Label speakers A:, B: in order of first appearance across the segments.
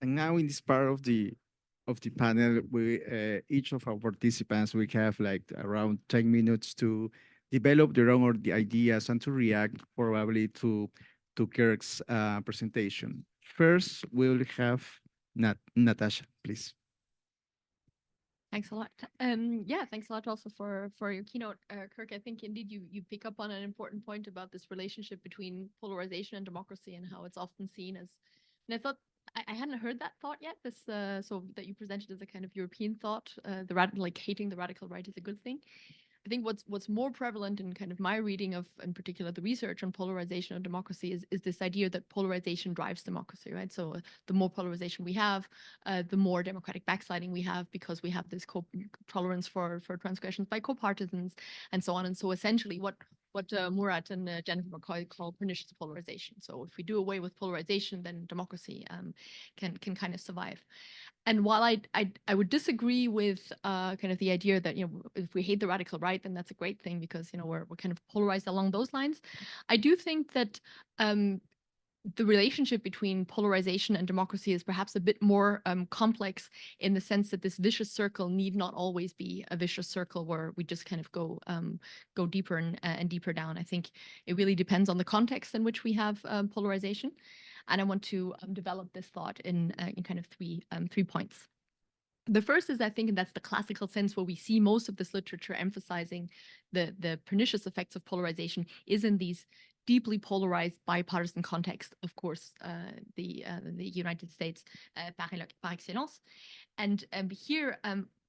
A: And now in this part of the panel, we each of our participants we have like around 10 minutes to develop their own or the ideas and to react probably to Kirk's presentation. First, we'll have Natasha, please.
B: Thanks a lot. Yeah, thanks a lot also for your keynote, Kirk. I think indeed you pick up on an important point about this relationship between polarization and democracy and how it's often seen as. And I thought I hadn't heard that thought yet. This so that you presented as a kind of European thought. Like hating the radical right is a good thing. I think what's more prevalent in kind of my reading of, in particular, the research on polarization of democracy is this idea that polarization drives democracy, right? So the more polarization we have, the more democratic backsliding we have because we have this tolerance for transgressions by co-partisans and so on. And so essentially what Murat and Jennifer call pernicious polarization. So if we do away with polarization, then democracy can kind of survive. And while I would disagree with kind of the idea that if we hate the radical right, then that's a great thing because we're kind of polarized along those lines. I do think that the relationship between polarization and democracy is perhaps a bit more complex in the sense that this vicious circle need not always be a vicious circle where we just kind of go deeper and deeper down. I think it really depends on the context in which we have polarization. And I want to develop this thought in kind of three points. The first is, I think, and that's the classical sense where we see most of this literature emphasizing the pernicious effects of polarization, is in these deeply polarized bipartisan context, of course, the United States par excellence. And here,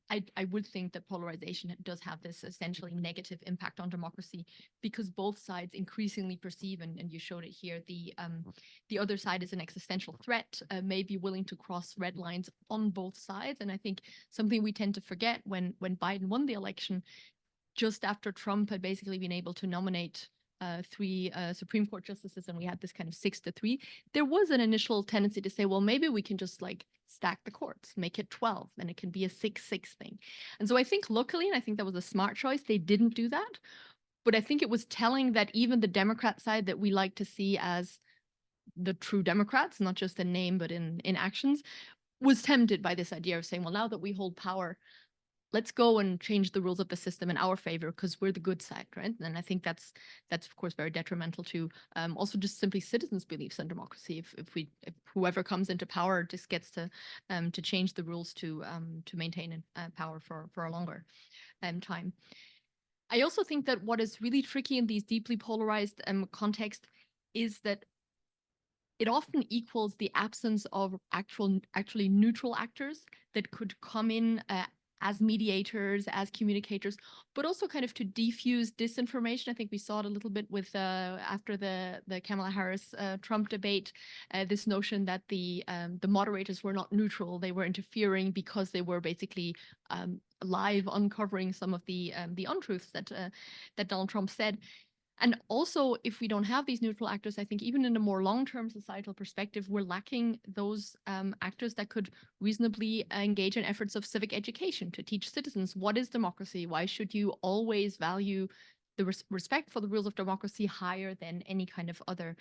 B: I would think that polarization does have this essentially negative impact on democracy because both sides increasingly perceive, and you showed it here, the other side is an existential threat, may be willing to cross red lines on both sides. And I think something we tend to forget when Biden won the election, just after Trump had basically been able to nominate three Supreme Court justices, and we had this kind of 6-3, there was an initial tendency to say, well, maybe we can just like stack the courts, make it 12, and it can be a 6-6 thing. And so I think luckily, and I think that was a smart choice, they didn't do that. But I think it was telling that even the Democrat side that we like to see as the true Democrats, not just in name, but in actions, was tempted by this idea of saying, well, now that we hold power, let's go and change the rules of the system in our favor because we're the good side, right? And I think that's of course very detrimental to also just simply citizens' beliefs in democracy. If whoever comes into power just gets to change the rules to maintain power for a longer time. I also think that what is really tricky in these deeply polarized contexts is that it often equals the absence of actually neutral actors that could come in as mediators, as communicators, but also kind of to defuse disinformation. I think we saw it a little bit with after the Kamala Harris Trump debate, this notion that the moderators were not neutral; they were interfering because they were basically live uncovering some of the untruths that Donald Trump said. And also, if we don't have these neutral actors, I think even in a more long-term societal perspective, we're lacking those actors that could reasonably engage in efforts of civic education to teach citizens what is democracy, why should you always value the respect for the rules of democracy higher than any kind of other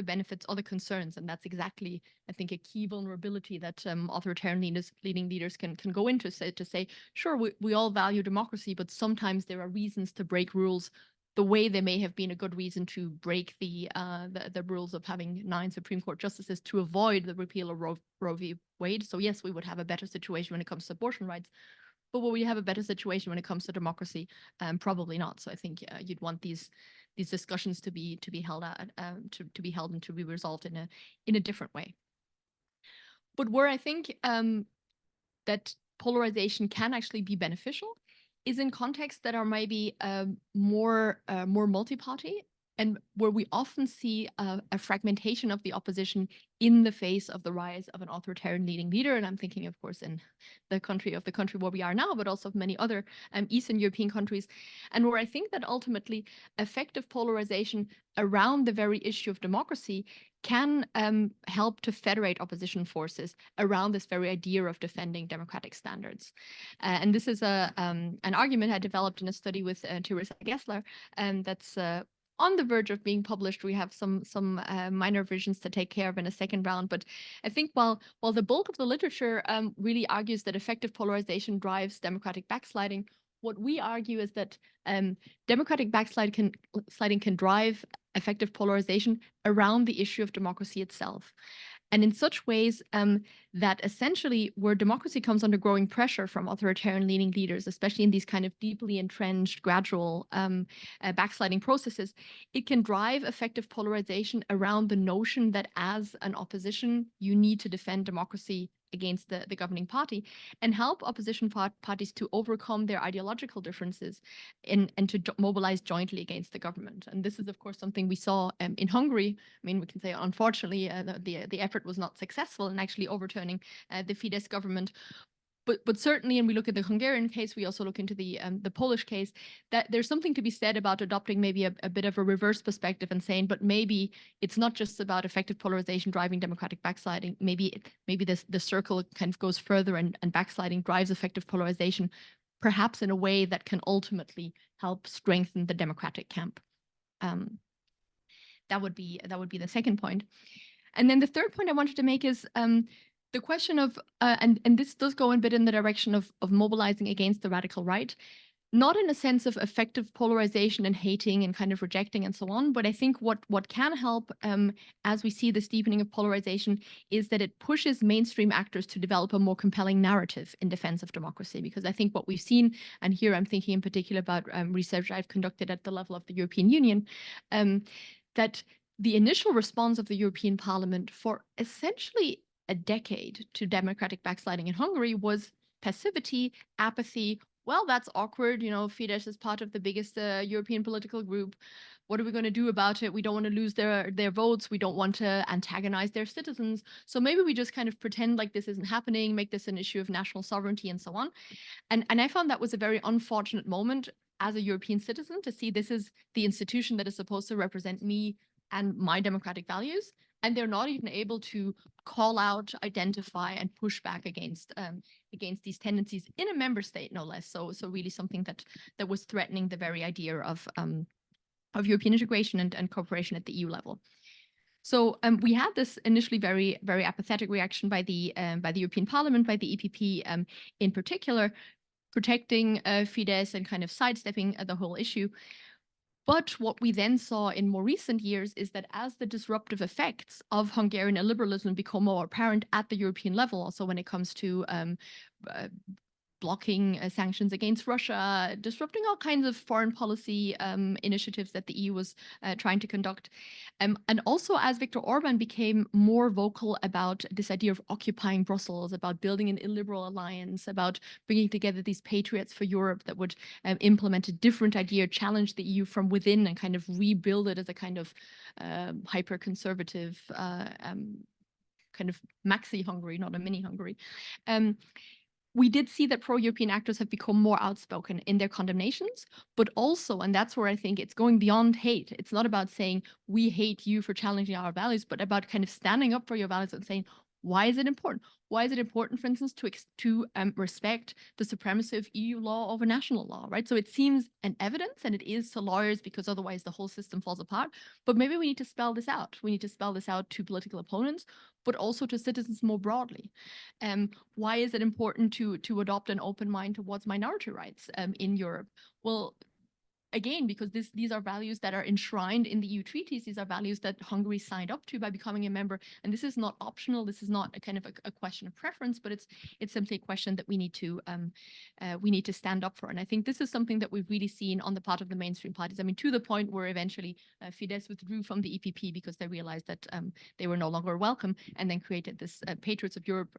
B: benefits, other concerns. And that's exactly, I think, a key vulnerability that authoritarian leading leaders can go into, to say, sure, we all value democracy, but sometimes there are reasons to break rules the way there may have been a good reason to break the rules of having 9 Supreme Court justices to avoid the repeal of Roe v. Wade. So yes, we would have a better situation when it comes to abortion rights, but will we have a better situation when it comes to democracy? Probably not. So I think you'd want these discussions to be held to be held and to be resolved in a different way. But where I think that polarization can actually be beneficial is in contexts that are maybe more multi-party, and where we often see a fragmentation of the opposition in the face of the rise of an authoritarian leading leader. And I'm thinking, of course, in the country where we are now, but also of many other Eastern European countries, and where I think that ultimately effective polarization around the very issue of democracy can help to federate opposition forces around this very idea of defending democratic standards. And this is an argument I developed in a study with Teresa Gessler, that's on the verge of being published. We have some minor revisions to take care of in a second round. But I think while the bulk of the literature really argues that effective polarization drives democratic backsliding, what we argue is that democratic sliding can drive effective polarization around the issue of democracy itself. And in such ways that essentially where democracy comes under growing pressure from authoritarian leaning leaders, especially in these kind of deeply entrenched, gradual backsliding processes, it can drive effective polarization around the notion that as an opposition, you need to defend democracy against the governing party and help opposition parties to overcome their ideological differences and to mobilize jointly against the government. And this is, of course, something we saw in Hungary. I mean, we can say, unfortunately, the effort was not successful in actually overturning the Fidesz government. But certainly, and we look at the Hungarian case, we also look into the Polish case, that there's something to be said about adopting maybe a bit of a reverse perspective and saying, but maybe it's not just about effective polarization driving democratic backsliding. Maybe the circle kind of goes further and backsliding drives effective polarization, perhaps in a way that can ultimately help strengthen the democratic camp. That would be the second point. And then the third point I wanted to make is the question of, and this does go a bit in the direction of mobilizing against the radical right, not in a sense of effective polarization and hating and kind of rejecting and so on, but I think what can help as we see this deepening of polarization is that it pushes mainstream actors to develop a more compelling narrative in defense of democracy. Because I think what we've seen, and here I'm thinking in particular about research I've conducted at the level of the European Union, that the initial response of the European Parliament for essentially a decade to democratic backsliding in Hungary was passivity, apathy. Well, that's awkward. You know, Fidesz is part of the biggest European political group. What are we going to do about it? We don't want to lose their votes. We don't want to antagonize their citizens. So maybe we just kind of pretend like this isn't happening, make this an issue of national sovereignty and so on. And I found that was a very unfortunate moment as a European citizen to see this is the institution that is supposed to represent me and my democratic values. And they're not even able to call out, identify, and push back against these tendencies in a member state, no less. So really something that was threatening the very idea of European integration and cooperation at the EU level. So we had this initially very, very apathetic reaction by the European Parliament, by the EPP in particular, protecting Fidesz and kind of sidestepping the whole issue. But what we then saw in more recent years is that as the disruptive effects of Hungarian illiberalism become more apparent at the European level, also when it comes to blocking sanctions against Russia, disrupting all kinds of foreign policy initiatives that the EU was trying to conduct. And also as Viktor Orban became more vocal about this idea of occupying Brussels, about building an illiberal alliance, about bringing together these patriots for Europe that would implement a different idea, challenge the EU from within and kind of rebuild it as a kind of hyper-conservative kind of maxi Hungary, not a mini Hungary. We did see that pro-European actors have become more outspoken in their condemnations, but also, and that's where I think it's going beyond hate. It's not about saying we hate you for challenging our values, but about kind of standing up for your values and saying, why is it important? Why is it important, for instance, to respect the supremacy of EU law over national law, right? So it seems an evidence, and it is to lawyers because otherwise the whole system falls apart. But maybe we need to spell this out. We need to spell this out to political opponents, but also to citizens more broadly. Why is it important to adopt an open mind towards minority rights in Europe? Well, again, because these are values that are enshrined in the EU treaties. These are values that Hungary signed up to by becoming a member. And this is not optional. This is not a kind of a question of preference, but it's simply a question that we need to stand up for. And I think this is something that we've really seen on the part of the mainstream parties. I mean, to the point where eventually Fidesz withdrew from the EPP because they realized that they were no longer welcome, and then created this Patriots of Europe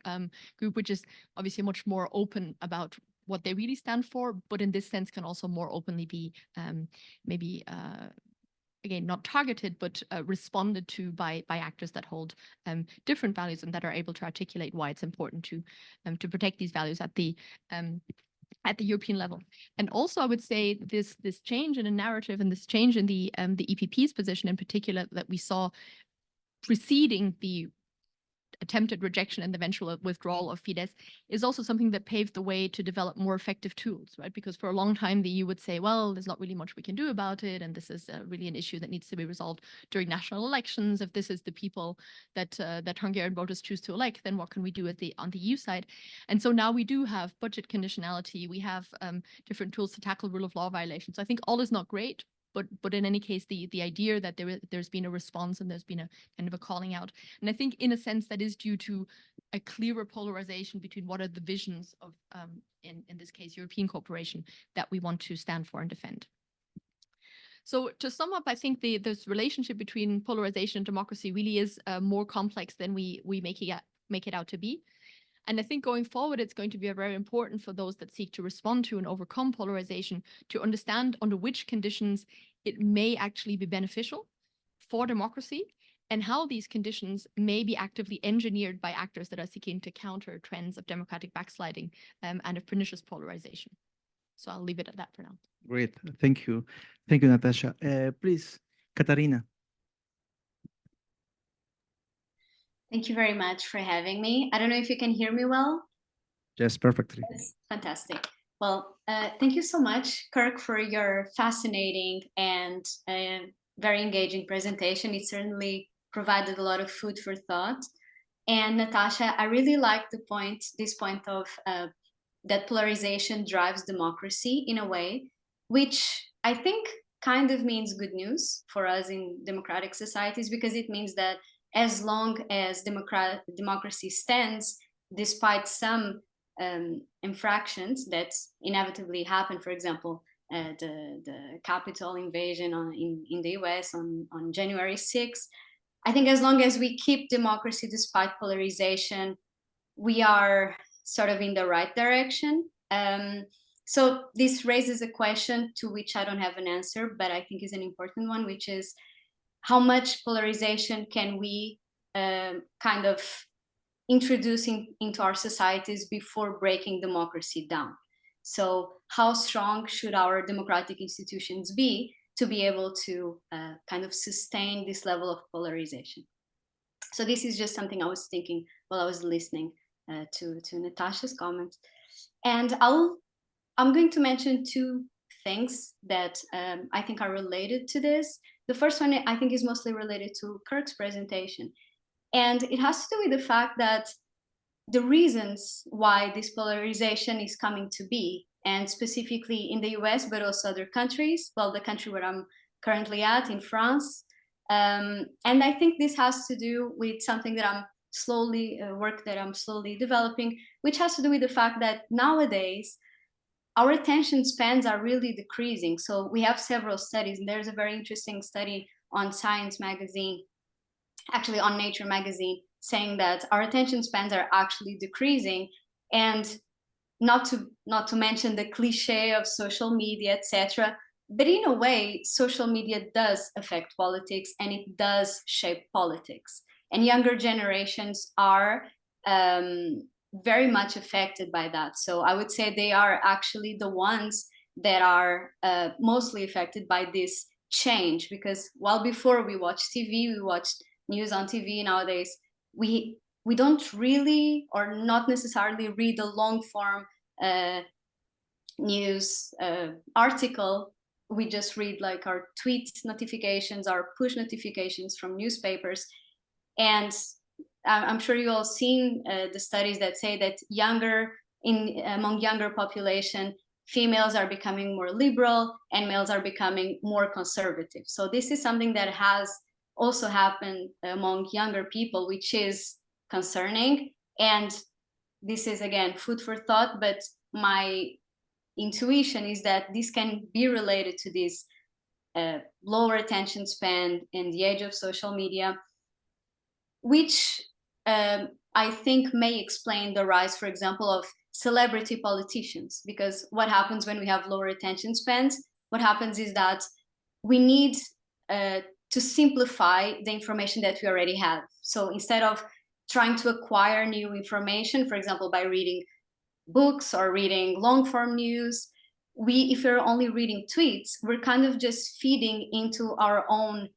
B: group, which is obviously much more open about what they really stand for, but in this sense can also more openly be maybe, again, not targeted, but responded to by actors that hold different values and that are able to articulate why it's important to protect these values at the European level. And also, I would say this change in a narrative and this change in the EPP's position in particular that we saw preceding the attempted rejection and the eventual withdrawal of Fidesz is also something that paved the way to develop more effective tools, right? Because for a long time, the EU would say, well, there's not really much we can do about it, and this is really an issue that needs to be resolved during national elections. If this is the people that Hungarian voters choose to elect, then what can we do on the EU side? And so now we do have budget conditionality. We have different tools to tackle rule of law violations. So I think all is not great, but in any case, the idea that there's been a response and there's been a kind of a calling out. And I think in a sense that is due to a clearer polarization between what are the visions of, in this case, European cooperation that we want to stand for and defend. So to sum up, I think this relationship between polarization and democracy really is more complex than we make it out to be. And I think going forward, it's going to be very important for those that seek to respond to and overcome polarization to understand under which conditions it may actually be beneficial for democracy and how these conditions may be actively engineered by actors that are seeking to counter trends of democratic backsliding and of pernicious polarization. So I'll leave it at that for now.
A: Great. Thank you. Thank you, Natasha. Please, Catarina.
C: Thank you very much for having me. I don't know if you can hear me well.
A: Yes, perfectly.
C: Yes, fantastic. Well, thank you so much, Kirk, for your fascinating and very engaging presentation. It certainly provided a lot of food for thought. And Natasha, I really like this point of that polarization drives democracy in a way, which I think kind of means good news for us in democratic societies, because it means that as long as democracy stands, despite some infractions that inevitably happen, for example, the Capitol invasion in the US on January 6th, I think as long as we keep democracy despite polarization, we are sort of in the right direction. So this raises a question to which I don't have an answer, but I think is an important one, which is how much polarization can we kind of introduce into our societies before breaking democracy down? So how strong should our democratic institutions be to be able to kind of sustain this level of polarization? So this is just something I was thinking while I was listening to Natasha's comments. And I'm going to mention two things that I think are related to this. The first one I think is mostly related to Kirk's presentation. And it has to do with the fact that the reasons why this polarization is coming to be, and specifically in the US, but also other countries, well, the country where I'm currently at, in France. And I think this has to do with something that I'm work that I'm slowly developing, which has to do with the fact that nowadays, our attention spans are really decreasing. So we have several studies, and there's a very interesting study on Science magazine, actually on Nature magazine, saying that our attention spans are actually decreasing. And not to mention the cliche of social media, etc. But in a way, social media does affect politics and it does shape politics. And younger generations are very much affected by that. So I would say they are actually the ones that are mostly affected by this change, because while before we watched TV, we watched news on TV, nowadays we don't really, or not necessarily, read a long form news article. We just read like our tweet notifications, our push notifications from newspapers. And I'm sure you all seen the studies that say that among younger population, females are becoming more liberal and males are becoming more conservative. So this is something that has also happened among younger people, which is concerning. And this is, again, food for thought, but my intuition is that this can be related to this lower attention span in the age of social media, which I think may explain the rise, for example, of celebrity politicians. Because what happens when we have lower attention spans? What happens is that we need to simplify the information that we already have. So instead of trying to acquire new information, for example, by reading books or reading long form news, if we're only reading tweets, we're kind of just feeding into our own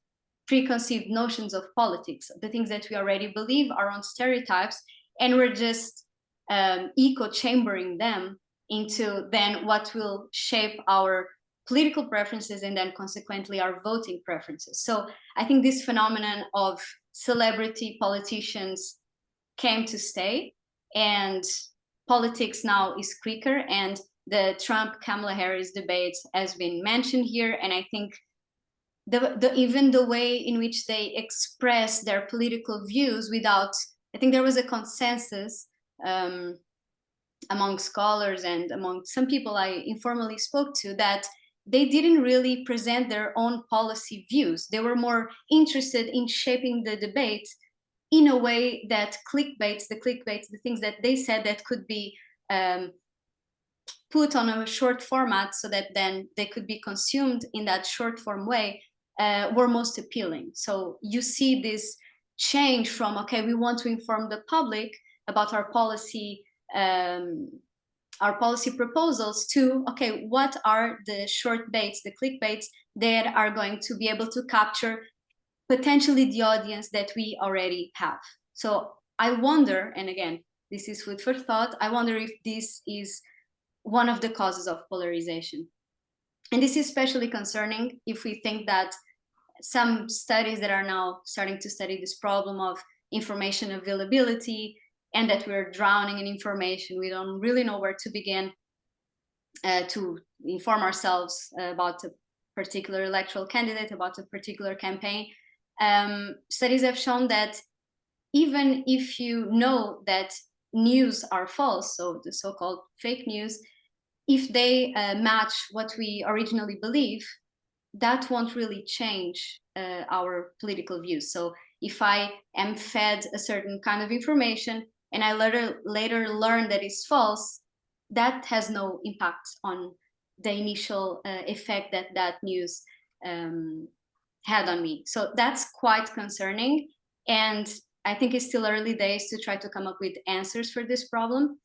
C: preconceived notions of politics, the things that we already believe, our own stereotypes, and we're just echo chambering them into then what will shape our political preferences and then consequently our voting preferences. So I think this phenomenon of celebrity politicians came to stay, and politics now is quicker, and the Trump-Kamala Harris debate has been mentioned here, and I think even the way in which they express their political views without, I think there was a consensus among scholars and among some people I informally spoke to that they didn't really present their own policy views. They were more interested in shaping the debate in a way that the things that they said that could be put on a short format so that then they could be consumed in that short form way, were most appealing. So you see this change from, okay, we want to inform the public about our policy proposals to, okay, what are the short baits, the clickbaits that are going to be able to capture potentially the audience that we already have. So I wonder, and again, this is food for thought, I wonder if this is one of the causes of polarization. And this is especially concerning if we think that some studies that are now starting to study this problem of information availability and that we're drowning in information, we don't really know where to begin to inform ourselves about a particular electoral candidate, about a particular campaign. Studies have shown that even if you know that news are false, so the so-called fake news, if they match what we originally believe, that won't really change our political views. So if I am fed a certain kind of information and I later learn that it's false, that has no impact on the initial effect that that news had on me. So that's quite concerning. And I think it's still early days to try to come up with answers for this problem.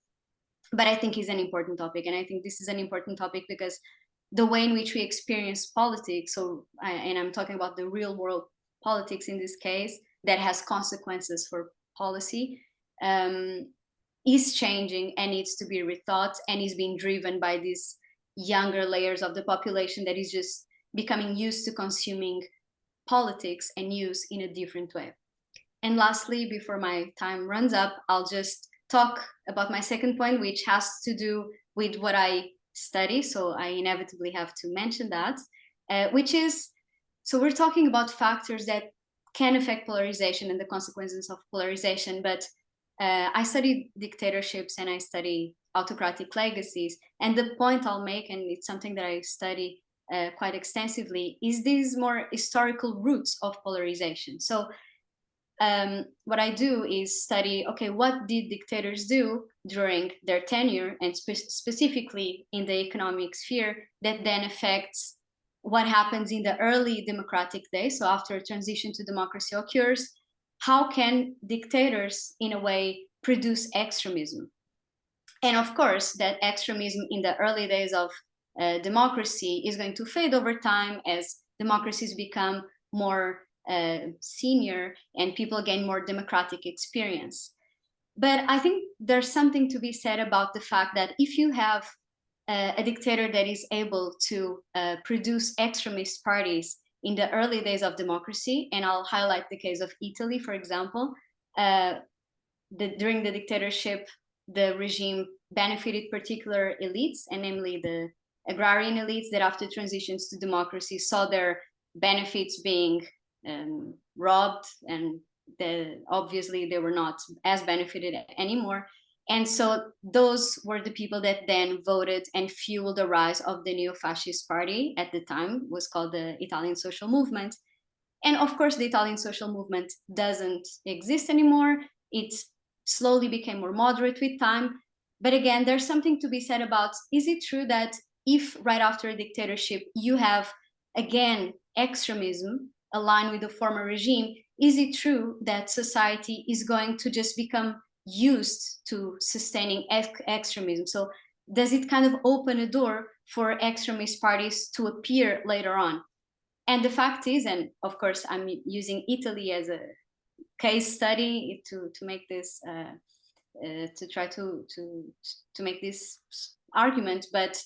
C: But I think it's an important topic. And I think this is an important topic because the way in which we experience politics, and I'm talking about the real world politics in this case, that has consequences for policy, is changing and needs to be rethought and is being driven by these younger layers of the population that is just becoming used to consuming politics and news in a different way. And lastly, before my time runs up, I'll just talk about my second point, which has to do with what I study. So I inevitably have to mention that, which is, so we're talking about factors that can affect polarization and the consequences of polarization. But I study dictatorships and I study autocratic legacies. And the point I'll make, and it's something that I study quite extensively, is these more historical roots of polarization. So what I do is study, okay, what did dictators do during their tenure, and specifically in the economic sphere, that then affects what happens in the early democratic days. So after transition to democracy occurs, how can dictators, in a way, produce extremism? And of course, that extremism in the early days of democracy is going to fade over time as democracies become more senior and people gain more democratic experience. But I think there's something to be said about the fact that if you have a dictator that is able to produce extremist parties in the early days of democracy, and I'll highlight the case of Italy, for example, during the dictatorship, the regime benefited particular elites, and namely the agrarian elites that after transitions to democracy saw their benefits being robbed, and obviously they were not as benefited anymore. And so those were the people that then voted and fueled the rise of the neo-fascist party at the time, was called the Italian Social Movement. And of course, the Italian social movement doesn't exist anymore. It slowly became more moderate with time. But again, there's something to be said about, is it true that if right after a dictatorship you have, again, extremism aligned with the former regime, is it true that society is going to just become used to sustaining extremism? So does it kind of open a door for extremist parties to appear later on? And the fact is, and of course, I'm using Italy as a case study to make this, to try to make this argument, but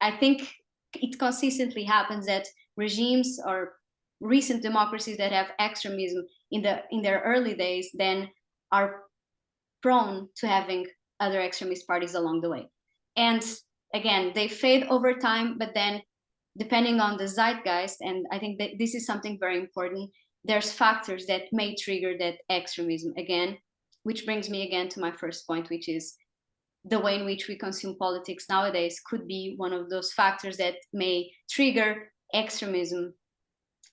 C: I think it consistently happens that regimes or recent democracies that have extremism in their early days then are prone to having other extremist parties along the way. And again, they fade over time, but then depending on the zeitgeist, and I think that this is something very important, there's factors that may trigger that extremism again, which brings me again to my first point, which is the way in which we consume politics nowadays could be one of those factors that may trigger extremism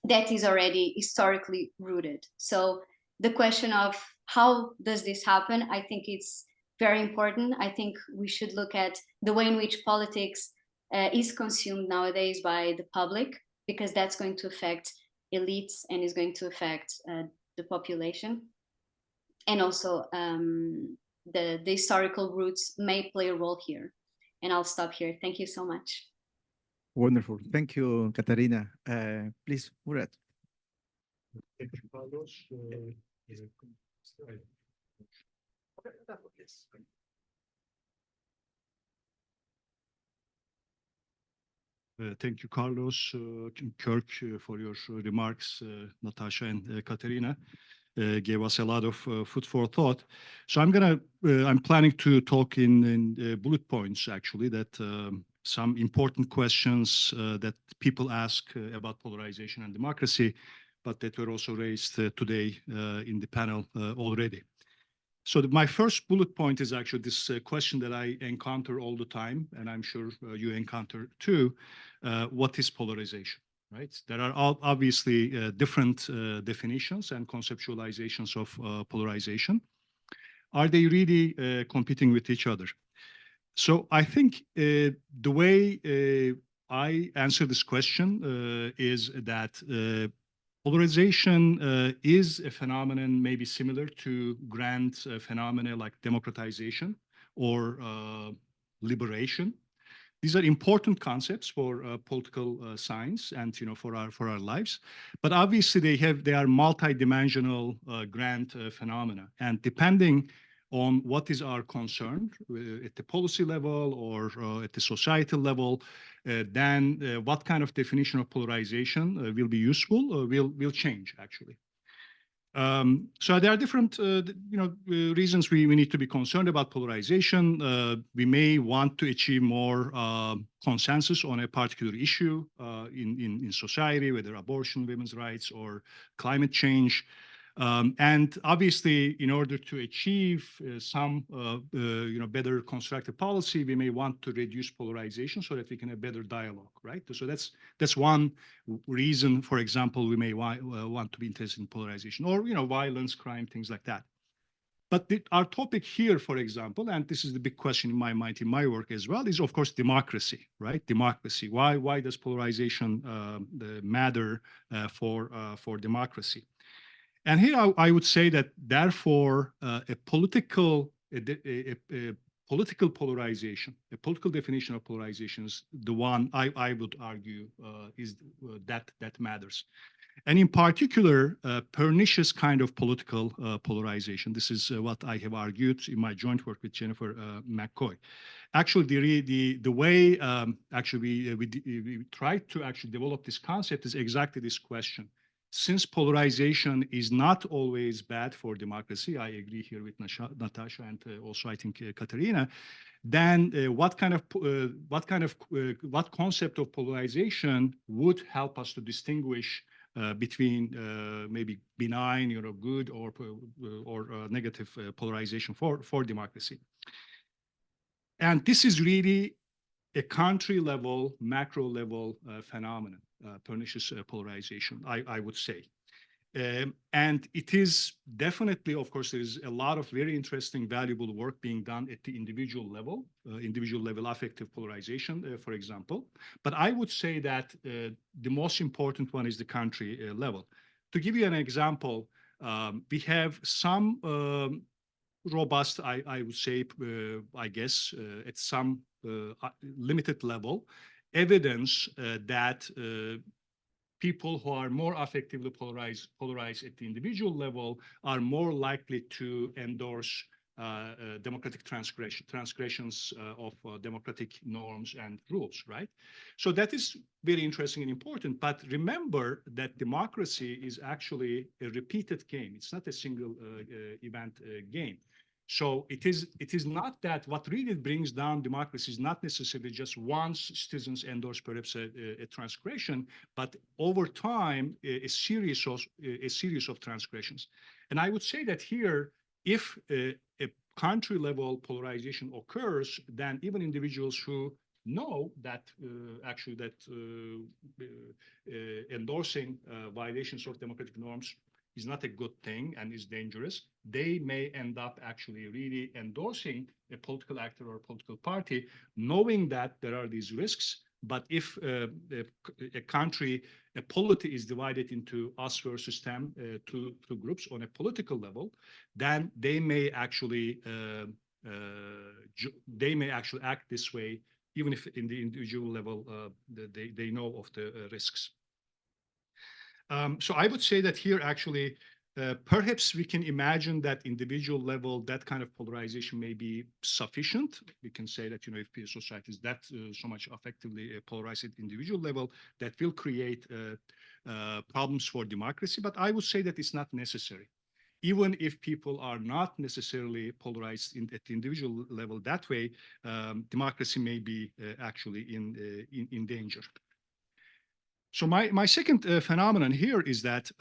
C: that is already historically rooted. So the question of how does this happen, I think it's very important. I think we should look at the way in which politics is consumed nowadays by the public, because that's going to affect elites and is going to affect the population. And also the historical roots may play a role here. And I'll stop here. Thank you so much.
A: Wonderful. Thank you, Catarina. Please, Murat.
D: Thank you, Carlos. Thank you, Carlos, Kirk, for your remarks. Natasha and Catarina gave us a lot of food for thought. So I'm planning to talk in bullet points, actually, that some important questions that people ask about polarization and democracy, but that were also raised today in the panel already. So my first bullet point is actually this question that I encounter all the time, and I'm sure you encounter too. What is polarization, right? There are obviously different definitions and conceptualizations of polarization. Are they really competing with each other? So I think the way I answer this question is that polarization is a phenomenon maybe similar to grand phenomena like democratization or liberation. These are important concepts for political science and for our lives, but obviously they are multi-dimensional grand phenomena, and depending on what is our concern at the policy level or at the societal level, then what kind of definition of polarization will be useful will change, actually. So there are different reasons we need to be concerned about polarization. We may want to achieve more consensus on a particular issue in society, whether abortion, women's rights, or climate change. And obviously, in order to achieve some better constructive policy, we may want to reduce polarization so that we can have better dialogue, right? So that's one reason, for example, we may want to be interested in polarization, or violence, crime, things like that. But our topic here, for example, and this is the big question in my mind, in my work as well, is of course democracy, right? Democracy. Why does polarization matter for democracy? And here I would say that, therefore, a political polarization, a political definition of polarization is the one I would argue is that matters. And in particular, pernicious kind of political polarization. This is what I have argued in my joint work with Jennifer McCoy. Actually, the way actually we tried to actually develop this concept is exactly this question. Since polarization is not always bad for democracy, I agree here with Natasha and also I think Catarina, then what concept of polarization would help us to distinguish between maybe benign, good or negative polarization for democracy? And this is really a country level, macro level phenomenon. Pernicious polarization, I would say. And it is definitely, of course, there is a lot of very interesting, valuable work being done at the individual level affective polarization, for example. But I would say that the most important one is the country level. To give you an example, we have some robust, I would say, I guess, at some limited level, evidence that people who are more affectively polarized at the individual level are more likely to endorse democratic transgressions of democratic norms and rules, right? So that is very interesting and important. But remember that democracy is actually a repeated game. It's not a single event game. So it is not that what really brings down democracy is not necessarily just once citizens endorse perhaps a transgression, but over time a series of transgressions. And I would say that here, if a country level polarization occurs, then even individuals who know that endorsing violations of democratic norms is not a good thing and is dangerous, they may end up actually really endorsing a political actor or a political party, knowing that there are these risks. But if a country, a polity is divided into us versus them, two groups on a political level, then they may actually act this way, even if in the individual level they know of the risks. So I would say that here actually, perhaps we can imagine that individual level, that kind of polarization may be sufficient. We can say that, if peer society is that so much effectively polarized at individual level, that will create problems for democracy. But I would say that it's not necessary. Even if people are not necessarily polarized at the individual level that way, democracy may be actually in danger. So my second phenomenon here is that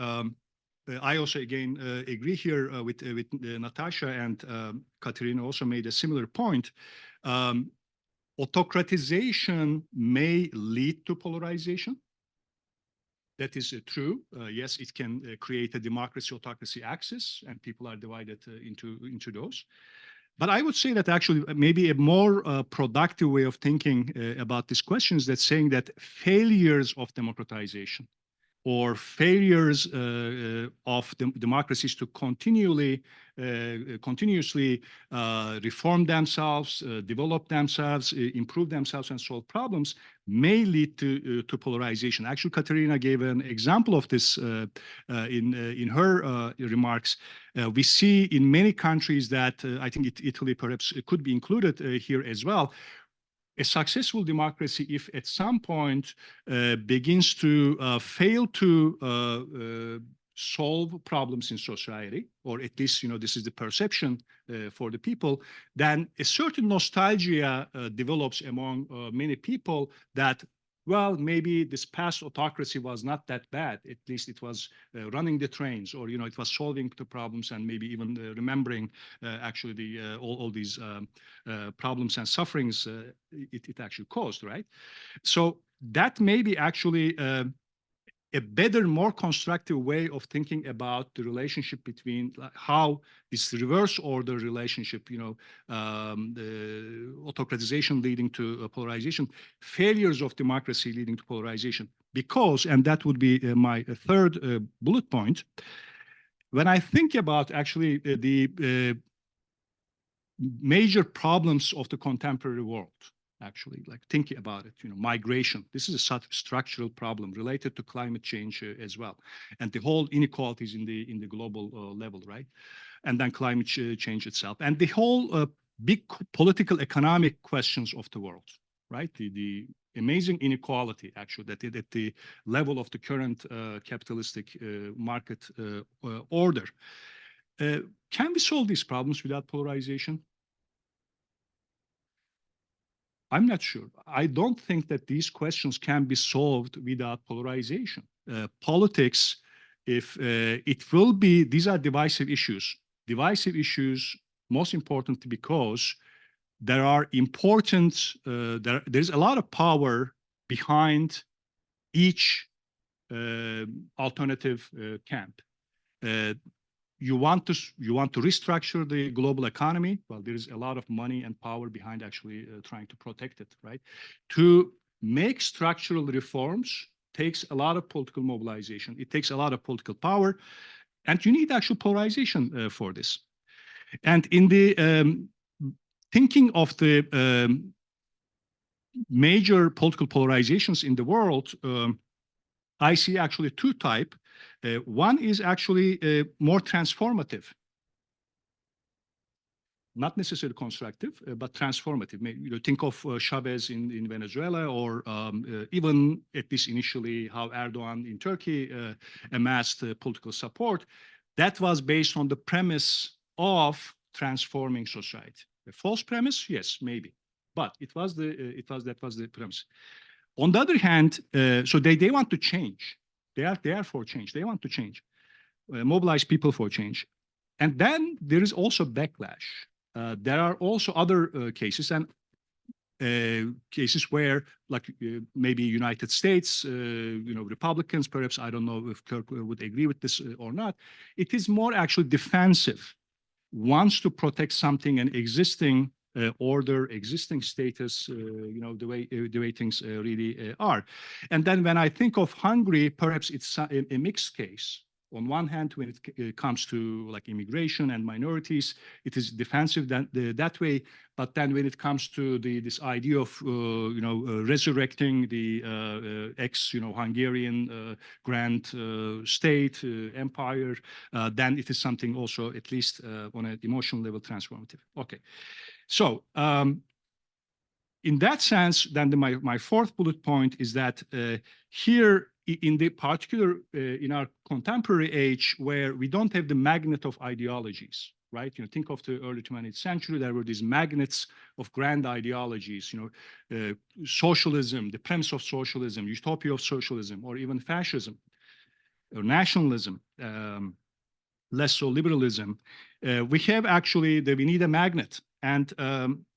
D: I also again agree here with Natasha, and Catarina also made a similar point. Autocratization may lead to polarization. That is true. Yes, it can create a democracy-autocracy axis, and people are divided into those. But I would say that actually maybe a more productive way of thinking about this question is that saying that failures of democratization or failures of democracies to continuously reform themselves, develop themselves, improve themselves, and solve problems may lead to polarization. Actually, Catarina gave an example of this in her remarks. We see in many countries that I think Italy perhaps could be included here as well. A successful democracy, if at some point begins to fail to solve problems in society, or at least this is the perception for the people, then a certain nostalgia develops among many people that, well, maybe this past autocracy was not that bad. At least it was running the trains, or it was solving the problems, and maybe even remembering actually all these problems and sufferings it actually caused, right? So that may be actually a better, more constructive way of thinking about the relationship between how this reverse order relationship, the autocratization leading to polarization, failures of democracy leading to polarization. Because, and that would be my third bullet point, when I think about actually the major problems of the contemporary world, actually, like thinking about it, migration. This is a structural problem related to climate change as well, and the whole inequalities in the global level, right? And then climate change itself, and the whole big political economic questions of the world, right? The amazing inequality, actually, that at the level of the current capitalistic market order. Can we solve these problems without polarization? I'm not sure. I don't think that these questions can be solved without polarization. Politics, if it will be, these are divisive issues. Divisive issues, most important because there are important, there's a lot of power behind each alternative camp. You want to restructure the global economy. Well, there is a lot of money and power behind actually trying to protect it, right? To make structural reforms takes a lot of political mobilization. It takes a lot of political power, and you need actual polarization for this. And in the thinking of the major political polarizations in the world, I see actually two types. One is actually more transformative, not necessarily constructive, but transformative. Think of Chavez in Venezuela, or even at least initially how Erdogan in Turkey amassed political support. That was based on the premise of transforming society. A false premise, yes, maybe, but that was the premise. On the other hand, so they want to change. They are for change. They want to change, mobilize people for change, and then there is also backlash. There are also other cases, and cases where, like maybe United States, Republicans, perhaps, I don't know if Kirk would agree with this or not. It is more actually defensive, wants to protect something, an existing order, existing status, the way things really are. And then when I think of Hungary, perhaps it's a mixed case. On one hand, when it comes to like immigration and minorities, it is defensive that way. But then when it comes to this idea of resurrecting the ex-Hungarian grand state empire, then it is something also, at least on an emotional level, transformative. Okay, so in that sense, then my fourth bullet point is that here, in the particular, in our contemporary age, where we don't have the magnet of ideologies, right? Think of the early 20th century, there were these magnets of grand ideologies, socialism, the premise of socialism, utopia of socialism, or even fascism, or nationalism, less so liberalism. We have actually, we need a magnet. And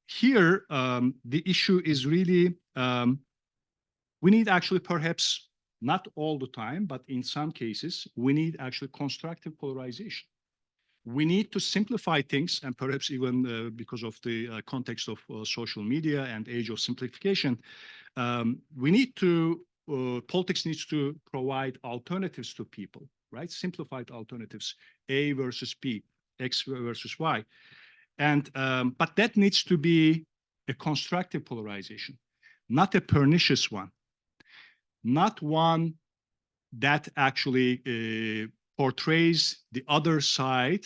D: here, the issue is really, we need actually perhaps, not all the time, but in some cases, we need actually constructive polarization. We need to simplify things, and perhaps even because of the context of social media and age of simplification, we need to, politics needs to provide alternatives to people, right? Simplified alternatives, A versus B, X versus Y. And, but that needs to be a constructive polarization, not a pernicious one. Not one that actually portrays the other side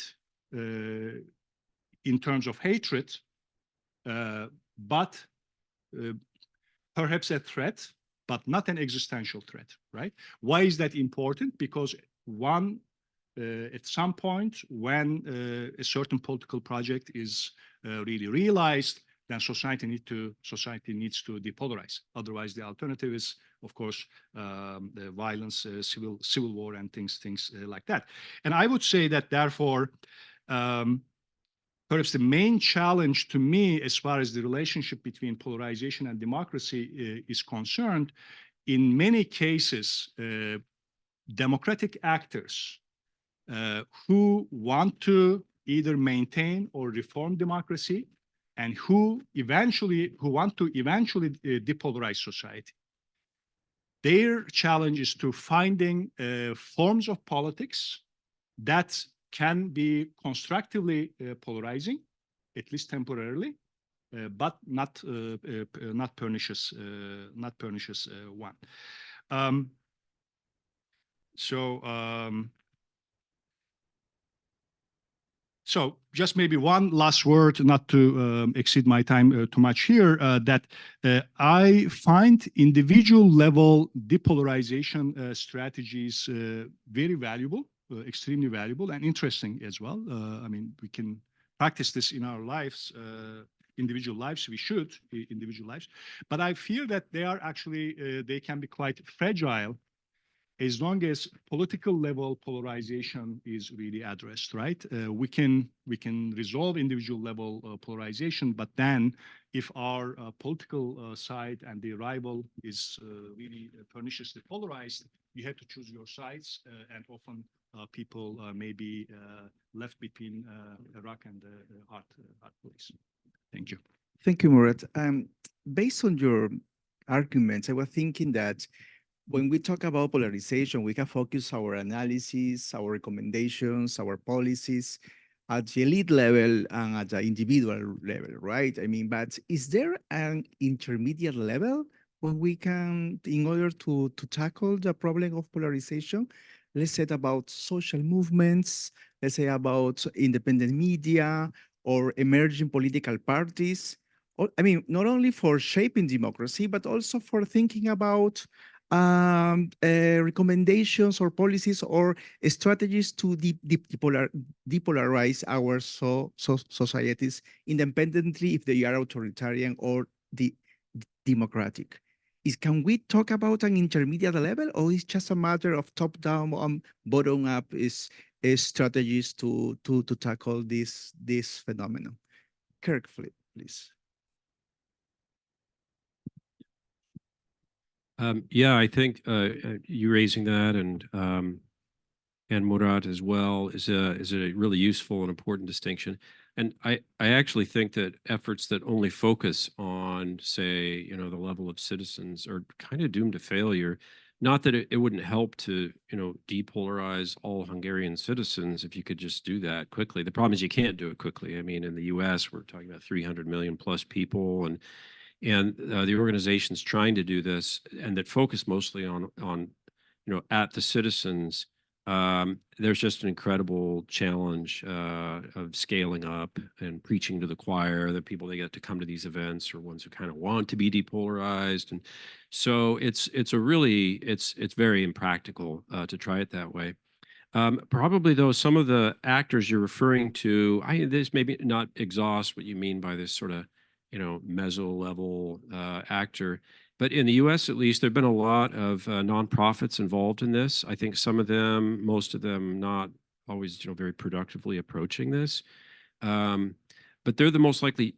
D: in terms of hatred, but perhaps a threat, but not an existential threat, right? Why is that important? Because one, at some point when a certain political project is really realized, then society needs to depolarize. Otherwise, the alternative is, of course, the violence, civil war, and things like that. And I would say that, therefore, perhaps the main challenge to me, as far as the relationship between polarization and democracy is concerned, in many cases, democratic actors who want to either maintain or reform democracy, and who want to eventually depolarize society. Their challenge is to finding forms of politics that can be constructively polarizing, at least temporarily, but not pernicious one. So just maybe one last word, not to exceed my time too much here, that I find individual level depolarization strategies very valuable, extremely valuable, and interesting as well. I mean, we can practice this in our lives, individual lives, we should, individual lives. But I feel that they are actually, they can be quite fragile as long as political level polarization is really addressed, right? We can resolve individual level polarization, but then if our political side and the rival is really perniciously polarized, you have to choose your sides, and often people may be left between a rock and a hard place. Thank you.
A: Thank you, Murat. Based on your arguments, I was thinking that when we talk about polarization, we can focus our analysis, our recommendations, our policies at the elite level and at the individual level, right? I mean, but is there an intermediate level when we can, in order to tackle the problem of polarization, let's say about social movements, let's say about independent media or emerging political parties. I mean, not only for shaping democracy, but also for thinking about recommendations or policies or strategies to depolarize our societies independently if they are authoritarian or democratic. Can we talk about an intermediate level, or is just a matter of top-down and bottom-up is strategies to tackle this phenomenon? Kirk, please.
E: Yeah, I think you raising that and Murat as well is a really useful and important distinction. And I actually think that efforts that only focus on, say, you know, the level of citizens are kind of doomed to failure. Not that it wouldn't help to, you know, depolarize all Hungarian citizens if you could just do that quickly. The problem is you can't do it quickly. I mean, in the US, we're talking about 300 million plus people, and the organizations trying to do this and that focus mostly on you know, at the citizens, there's just an incredible challenge of scaling up and preaching to the choir. The people that get to come to these events are ones who kind of want to be depolarized, and so it's very impractical to try it that way. Probably though, some of the actors you're referring to, this maybe not exhaust what you mean by this sort of, you know, meso level actor. But in the U.S., at least, there've been a lot of nonprofits involved in this. I think some of them, most of them, not always, you know, very productively approaching this. But they're the most likely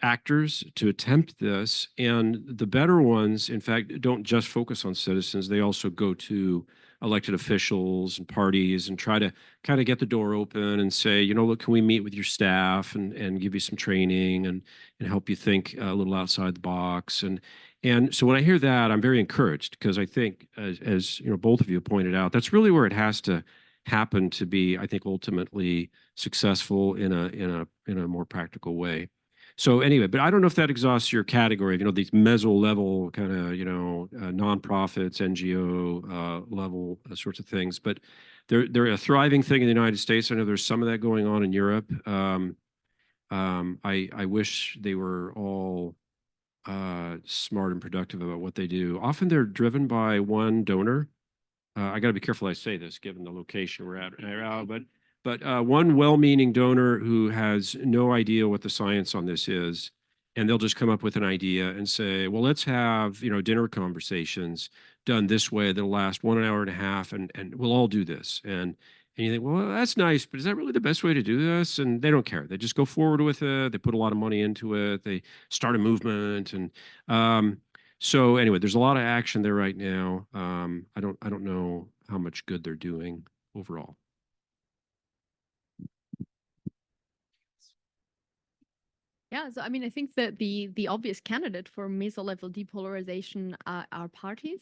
E: actors to attempt this, and the better ones, in fact, don't just focus on citizens. They also go to elected officials and parties and try to kind of get the door open and say, you know, look, can we meet with your staff and give you some training and help you think a little outside the box. And so when I hear that, I'm very encouraged, because I think, as you know, both of you pointed out, that's really where it has to happen to be, I think, ultimately successful in a more practical way. So anyway, but I don't know if that exhausts your category of, you know, these meso level kind of, you know, nonprofits, NGO level sorts of things. But they're a thriving thing in the United States. I know there's some of that going on in Europe. I wish they were all smart and productive about what they do. Often they're driven by one donor. I got to be careful I say this, given the location we're at now, but one well-meaning donor who has no idea what the science on this is, and they'll just come up with an idea and say, well, let's have, you know, dinner conversations done this way that'll last 1 hour and a half, and we'll all do this. And you think, well, that's nice, but is that really the best way to do this? And they don't care. They just go forward with it. They put a lot of money into it. They start a movement, and so anyway, there's a lot of action there right now. I don't know how much good they're doing overall.
B: Yeah, so I mean, I think that the obvious candidate for meso-level depolarization are parties,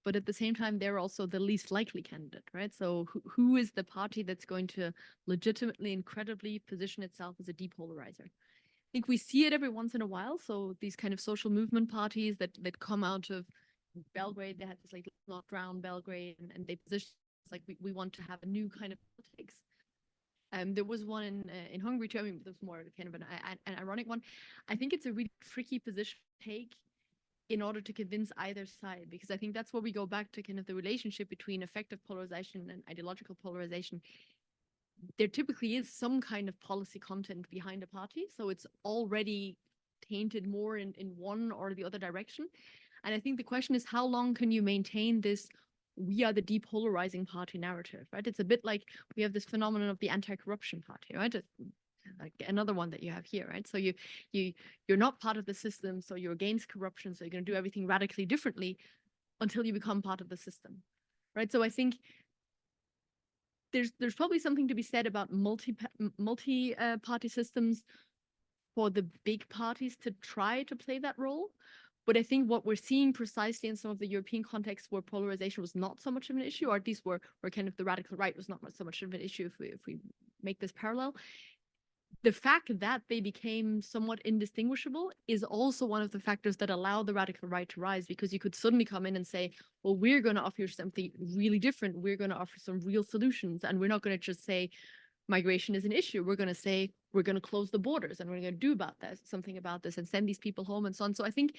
B: but at the same time, they're also the least likely candidate, right? So who is the party that's going to legitimately, incredibly position itself as a depolarizer? I think we see it every once in a while. So these kind of social movement parties that come out of Belgrade, they had this like not drown Belgrade, and they position like we want to have a new kind of politics. There was one in Hungary too. I mean, there's more kind of an ironic one. I think it's a really tricky position to take in order to convince either side, because I think that's where we go back to kind of the relationship between effective polarization and ideological polarization. There typically is some kind of policy content behind a party, so it's already tainted more in one or the other direction. And I think the question is, how long can you maintain this we are the depolarizing party narrative, right? It's a bit like we have this phenomenon of the anti-corruption party, right? It's like another one that you have here, right? So you're not part of the system, so you're against corruption, so you're going to do everything radically differently until you become part of the system, right? So I think there's probably something to be said about multi-party systems for the big parties to try to play that role. But I think what we're seeing precisely in some of the European contexts where polarization was not so much of an issue, or at least where kind of the radical right was not so much of an issue, if we make this parallel, the fact that they became somewhat indistinguishable is also one of the factors that allow the radical right to rise, because you could suddenly come in and say, well, we're going to offer you something really different. We're going to offer some real solutions. And we're not going to just say migration is an issue. We're going to say we're going to close the borders and we're going to do about that, something about this, and send these people home and so on. So I think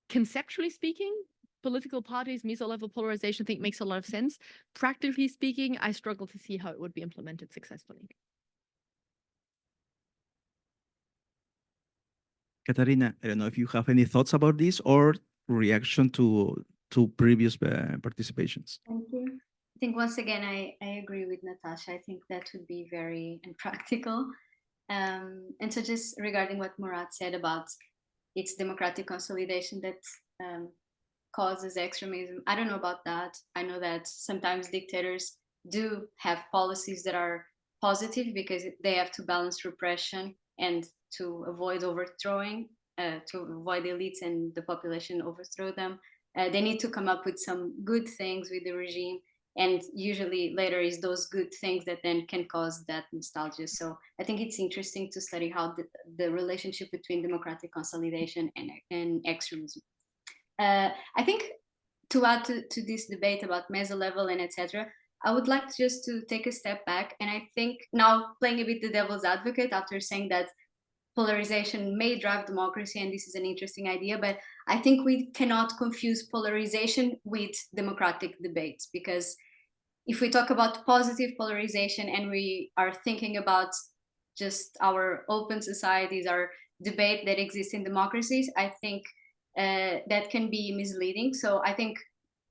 B: conceptually speaking, political parties, meso-level polarization, I think makes a lot of sense. Practically speaking, I struggle to see how it would be implemented successfully.
A: Catarina, I don't know if you have any thoughts about this or reaction to previous participations.
C: Thank you. I think once again, I agree with Natasha. I think that would be very impractical. And so just regarding what Murat said about its democratic consolidation that causes extremism, I don't know about that. I know that sometimes dictators do have policies that are positive because they have to balance repression and to avoid overthrowing, to avoid elites and the population overthrow them. They need to come up with some good things with the regime, and usually later is those good things that then can cause that nostalgia. So I think it's interesting to study how the relationship between democratic consolidation and extremism. I think to add to this debate about meso-level and etc., I would like just to take a step back. And I think now playing a bit the devil's advocate after saying that polarization may drive democracy, and this is an interesting idea, but I think we cannot confuse polarization with democratic debates, because if we talk about positive polarization and we are thinking about just our open societies, our debate that exists in democracies, I think that can be misleading. So I think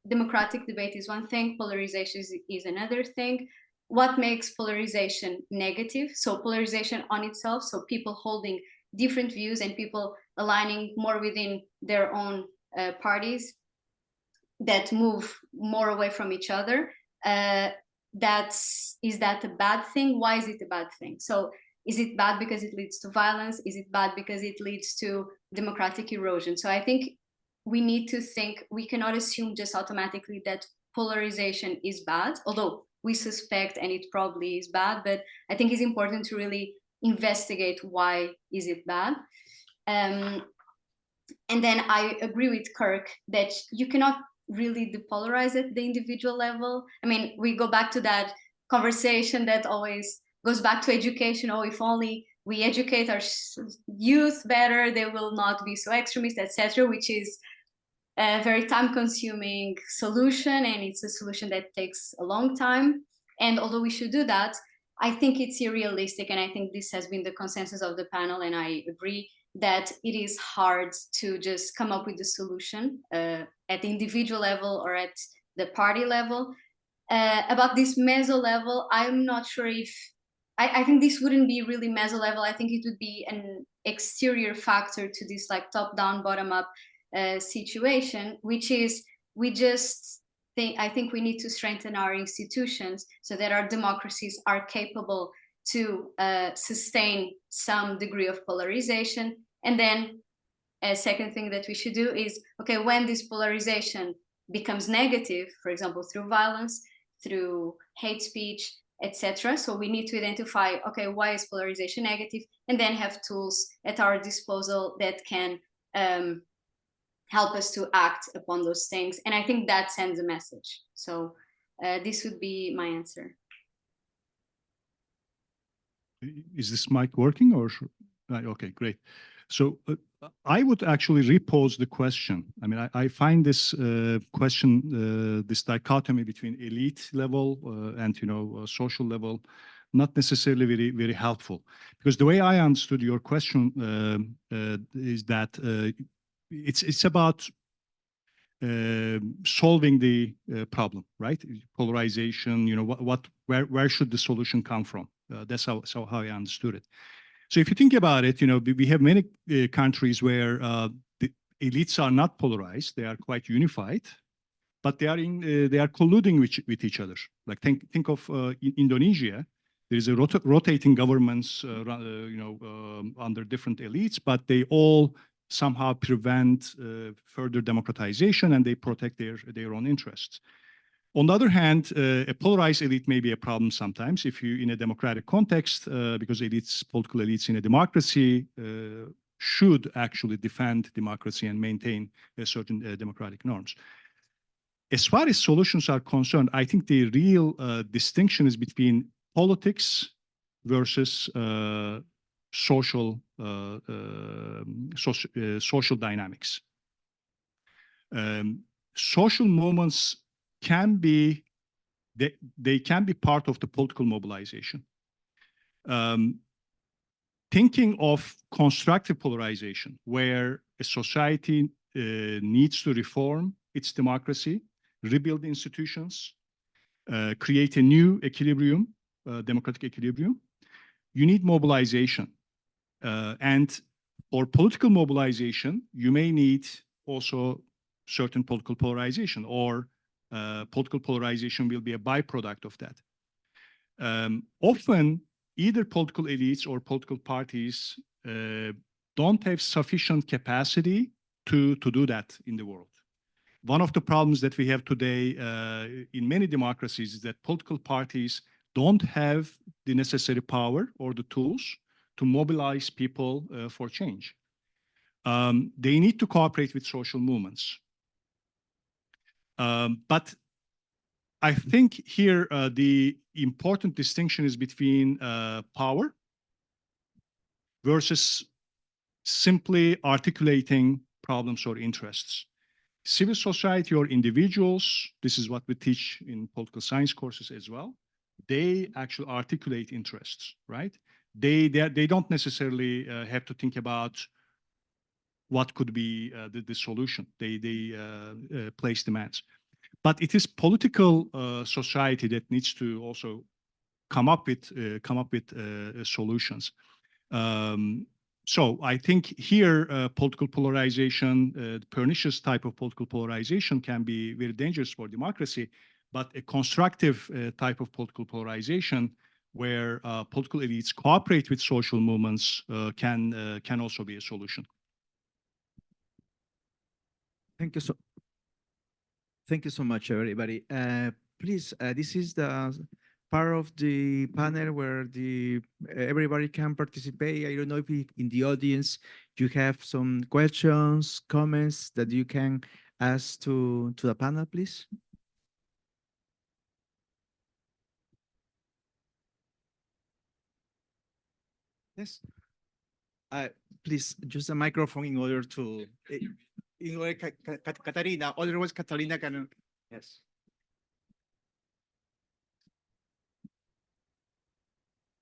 C: democratic debate is one thing, polarization is another thing. What makes polarization negative? So polarization on itself, so people holding different views and people aligning more within their own parties that move more away from each other. Is that a bad thing? Why is it a bad thing? So is it bad because it leads to violence? Is it bad because it leads to democratic erosion? So I think we need to think, we cannot assume just automatically that polarization is bad, although we suspect and it probably is bad, but I think it's important to really investigate why is it bad. And then I agree with Kirk that you cannot really depolarize at the individual level. I mean, we go back to that conversation that always goes back to education. Oh, if only we educate our youth better, they will not be so extremist, etc., which is a very time-consuming solution, and it's a solution that takes a long time. And although we should do that, I think it's unrealistic, and I think this has been the consensus of the panel, and I agree that it is hard to just come up with a solution at the individual level or at the party level. About this meso level, I'm not sure if, I think this wouldn't be really meso level. I think it would be an exterior factor to this like top-down, bottom-up situation, which is I think we need to strengthen our institutions so that our democracies are capable to sustain some degree of polarization. And then a second thing that we should do is, okay, when this polarization becomes negative, for example, through violence, through hate speech, etc. So we need to identify, okay, why is polarization negative? And then have tools at our disposal that can help us to act upon those things. And I think that sends a message. So this would be my answer.
D: Is this mic working or? Okay, great. So I would actually repose the question. I mean, I find this question, this dichotomy between elite level and, social level, not necessarily very, very helpful. Because the way I understood your question is that it's about solving the problem, right? Polarization, where should the solution come from? That's how I understood it. So if you think about it, we have many countries where the elites are not polarized; they are quite unified, but they are colluding with each other. Like think of Indonesia. There is a rotating governments, under different elites, but they all somehow prevent further democratization and they protect their own interests. On the other hand, a polarized elite may be a problem sometimes if you, in a democratic context, because political elites in a democracy should actually defend democracy and maintain certain democratic norms. As far as solutions are concerned, I think the real distinction is between politics versus social dynamics. Social movements can be, they can be part of the political mobilization. Thinking of constructive polarization, where a society needs to reform its democracy, rebuild institutions, create a new equilibrium, democratic equilibrium, you need mobilization. And for political mobilization, you may need also certain political polarization, or political polarization will be a byproduct of that. Often, either political elites or political parties don't have sufficient capacity to do that in the world. One of the problems that we have today in many democracies is that political parties don't have the necessary power or the tools to mobilize people for change. They need to cooperate with social movements. But I think here the important distinction is between power versus simply articulating problems or interests. Civil society or individuals, this is what we teach in political science courses as well, they actually articulate interests, right? They don't necessarily have to think about what could be the solution. They place demands. But it is political society that needs to also come up with solutions. So I think here political polarization, the pernicious type of political polarization, can be very dangerous for democracy. But a constructive type of political polarization, where political elites cooperate with social movements, can also be a solution.
A: Thank you so much, everybody. Please, this is the part of the panel where everybody can participate. I don't know if in the audience you have some questions, comments that you can ask to the panel, please. Yes. Please, just a microphone in order to. Catarina, otherwise Catarina can. Yes.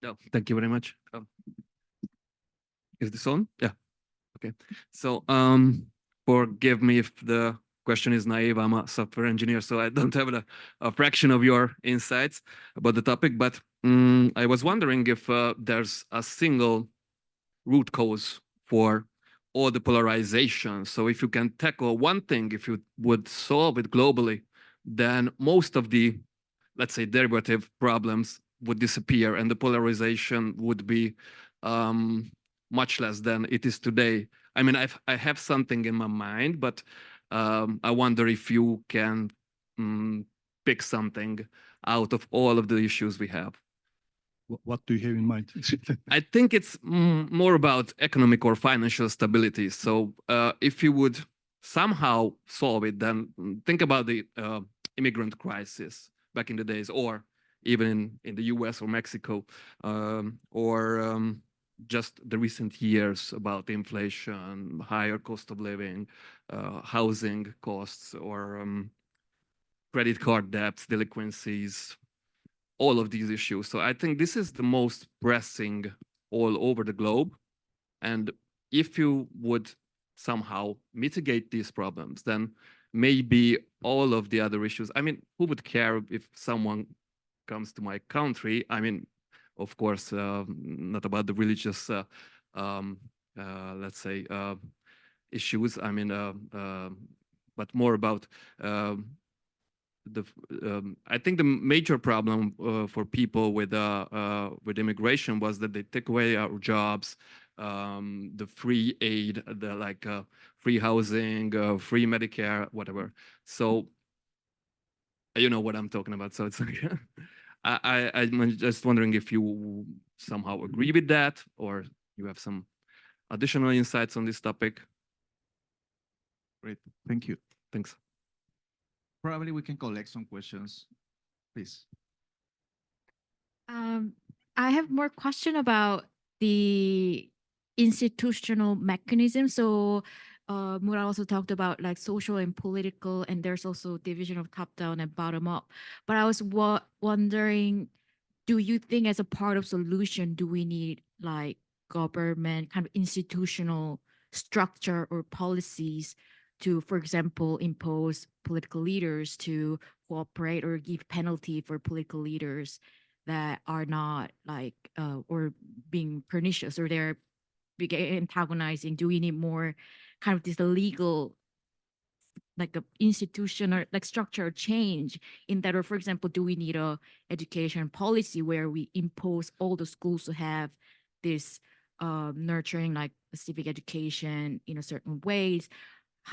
F: No, thank you very much. Is this on? Yeah. Okay. So, forgive me if the question is naive. I'm a software engineer, so I don't have a fraction of your insights about the topic. But I was wondering if there's a single root cause for all the polarization. So if you can tackle one thing, if you would solve it globally, then most of the, let's say, derivative problems would disappear and the polarization would be much less than it is today. I mean, I have something in my mind, but I wonder if you can pick something out of all of the issues we have.
D: What do you have in mind?
F: I think it's more about economic or financial stability. So if you would somehow solve it, then think about the immigrant crisis back in the days, or even in the US or Mexico, or just the recent years about inflation, higher cost of living, housing costs, or credit card debts, delinquencies, all of these issues. So I think this is the most pressing all over the globe. And if you would somehow mitigate these problems, then maybe all of the other issues, I mean, who would care if someone comes to my country? I mean, of course, not about the religious, let's say, issues. I mean, but more about I think the major problem for people with immigration was that they take away our jobs, the free aid, the free housing, free Medicare, whatever. So you know what I'm talking about. So it's like, I'm just wondering if you somehow agree with that, or you have some additional insights on this topic.
A: Great, thank you.
F: Thanks.
A: Probably we can collect some questions, please.
G: I have more question about the institutional mechanism. So Murat also talked about like social and political, and there's also division of top down and bottom up. But I was wondering, do you think as a part of solution, do we need like government kind of institutional structure or policies to, for example, impose political leaders to cooperate or give penalty for political leaders that are not like or being pernicious or they're antagonizing? Do we need more kind of this legal like a institution or like structure change in that? Or for example, do we need a education policy where we impose all the schools to have this nurturing like civic education in a certain ways?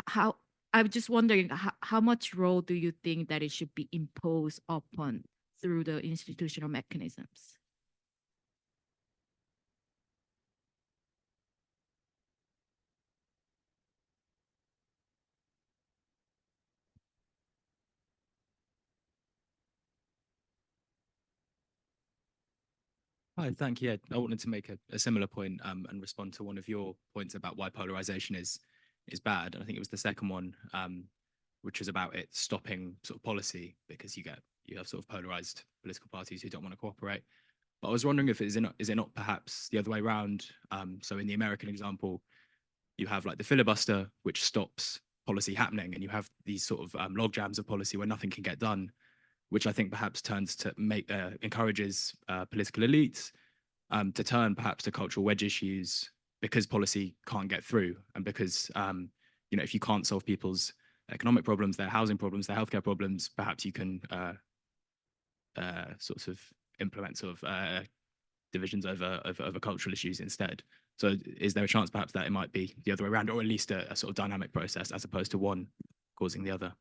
G: How I'm just wondering how much role do you think that it should be imposed upon through the institutional mechanisms?
H: Hi, thank you. Yeah, I wanted to make a similar point and respond to one of your points about why polarization is bad. And I think it was the second one, which was about it stopping sort of policy because you have sort of polarized political parties who don't want to cooperate. But I was wondering if is it not perhaps the other way around? So in the American example, you have like the filibuster, which stops policy happening, and you have these sort of log jams of policy where nothing can get done, which I think perhaps turns to encourages political elites to turn perhaps to cultural wedge issues because policy can't get through, and because if you can't solve people's economic problems, their housing problems, their healthcare problems, perhaps you can sort of implement sort of divisions over cultural issues instead. So is there a chance perhaps that it might be the other way around, or at least a sort of dynamic process as opposed to one causing the other?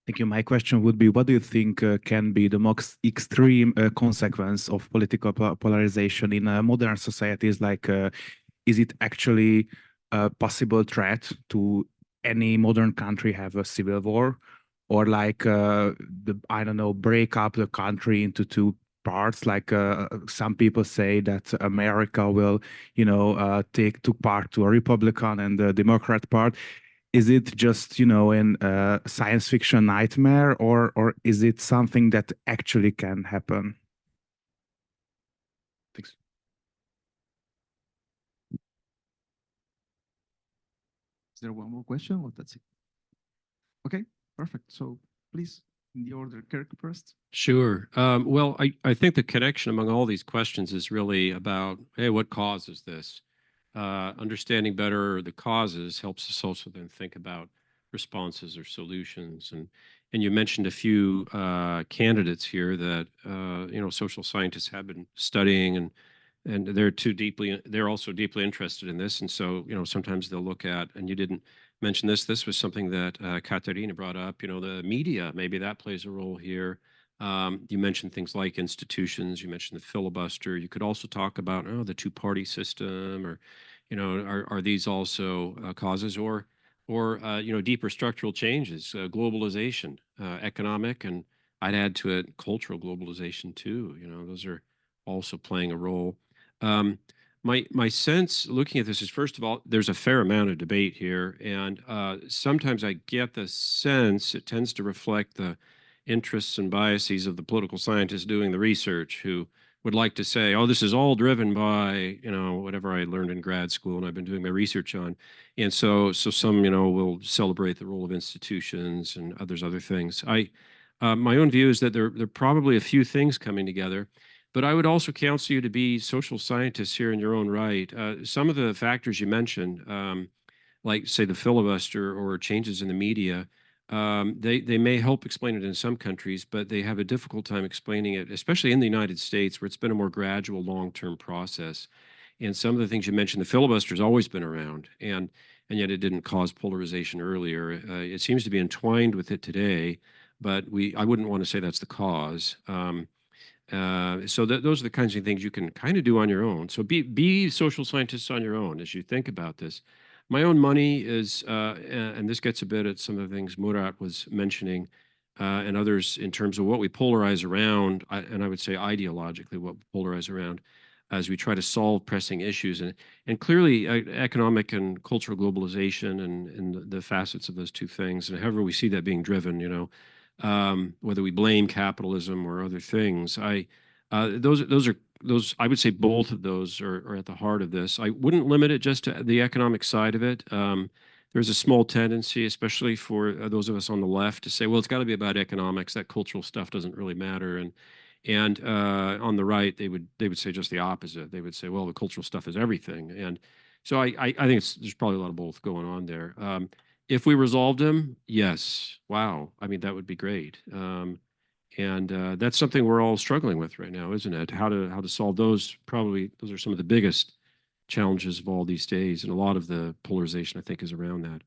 I: Thank you. My question would be, what do you think can be the most extreme consequence of political polarization in modern societies? Like, is it actually a possible threat to any modern country have a civil war? Or like, I don't know, break up the country into two parts? Like some people say that America will, took part to a Republican and the Democrat part. Is it just, in a science fiction nightmare, or is it something that actually can happen?
A: Thanks. Is there one more question, or that's it? Okay, perfect. So please, in the order, Kirk first.
E: Sure. Well, I think the connection among all these questions is really about, hey, what causes this? Understanding better the causes helps us also then think about responses or solutions. And you mentioned a few candidates here that social scientists have been studying, and they're also deeply interested in this. And so sometimes they'll look at, and you didn't mention this. This was something that Catarina brought up. The media, maybe that plays a role here. You mentioned things like institutions. You mentioned the filibuster. You could also talk about the two-party system, or are these also causes, or deeper structural changes, globalization, economic, and I'd add to it cultural globalization too. Those are also playing a role. My sense looking at this is, first of all, there's a fair amount of debate here, and sometimes I get the sense it tends to reflect the interests and biases of the political scientists doing the research, who would like to say, oh, this is all driven by, whatever I learned in grad school and I've been doing my research on. And so some, will celebrate the role of institutions and other things. My own view is that there are probably a few things coming together, but I would also counsel you to be social scientists here in your own right. Some of the factors you mentioned, like say the filibuster or changes in the media, They may help explain it in some countries, but they have a difficult time explaining it, especially in the United States, where it's been a more gradual, long-term process. And some of the things you mentioned, the filibuster has always been around, and yet it didn't cause polarization earlier. It seems to be entwined with it today, but I wouldn't want to say that's the cause. So those are the kinds of things you can kind of do on your own. So be social scientists on your own as you think about this. My own money is, and this gets a bit at some of the things Murat was mentioning, and others in terms of what we polarize around, and I would say ideologically what we polarize around as we try to solve pressing issues. And clearly economic and cultural globalization and the facets of those two things, and however we see that being driven, whether we blame capitalism or other things, those I would say both of those are at the heart of this. I wouldn't limit it just to the economic side of it. There's a small tendency, especially for those of us on the left, to say, well, it's got to be about economics. That cultural stuff doesn't really matter. And on the right, they would say just the opposite. They would say, well, the cultural stuff is everything. And so I think there's probably a lot of both going on there. If we resolved them, yes. Wow. I mean, that would be great. And that's something we're all struggling with right now, isn't it? How to solve those? Probably those are some of the biggest challenges of all these days, and a lot of the polarization, I think, is around that.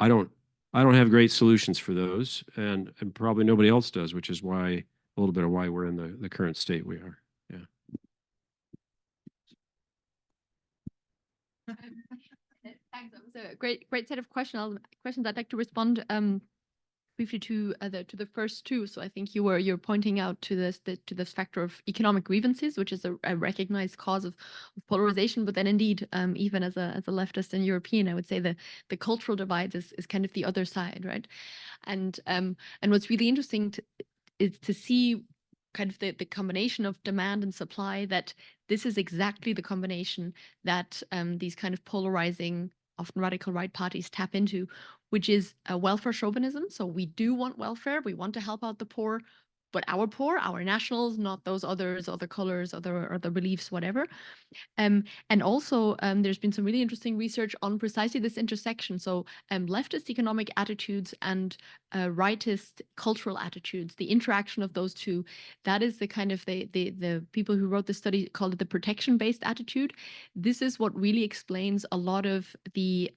E: I don't have great solutions for those, and probably nobody else does, which is why a little bit of why we're in the current state we are. Yeah.
B: Thanks. That was a great set of questions. I'd like to respond briefly to the first two. So I think you're pointing out to this factor of economic grievances, which is a recognized cause of polarization. But then indeed, even as a leftist and European, I would say the cultural divide is kind of the other side, right? And what's really interesting is to see kind of the combination of demand and supply, that this is exactly the combination that these kind of polarizing, often radical right parties tap into, which is a welfare chauvinism. So we do want welfare. We want to help out the poor, but our nationals, not those others, other colors, other beliefs, whatever. And also, there's been some really interesting research on precisely this intersection. So leftist economic attitudes and rightist cultural attitudes, the interaction of those two, that is the kind of the people who wrote the study called it the protection-based attitude. This is what really explains a lot of the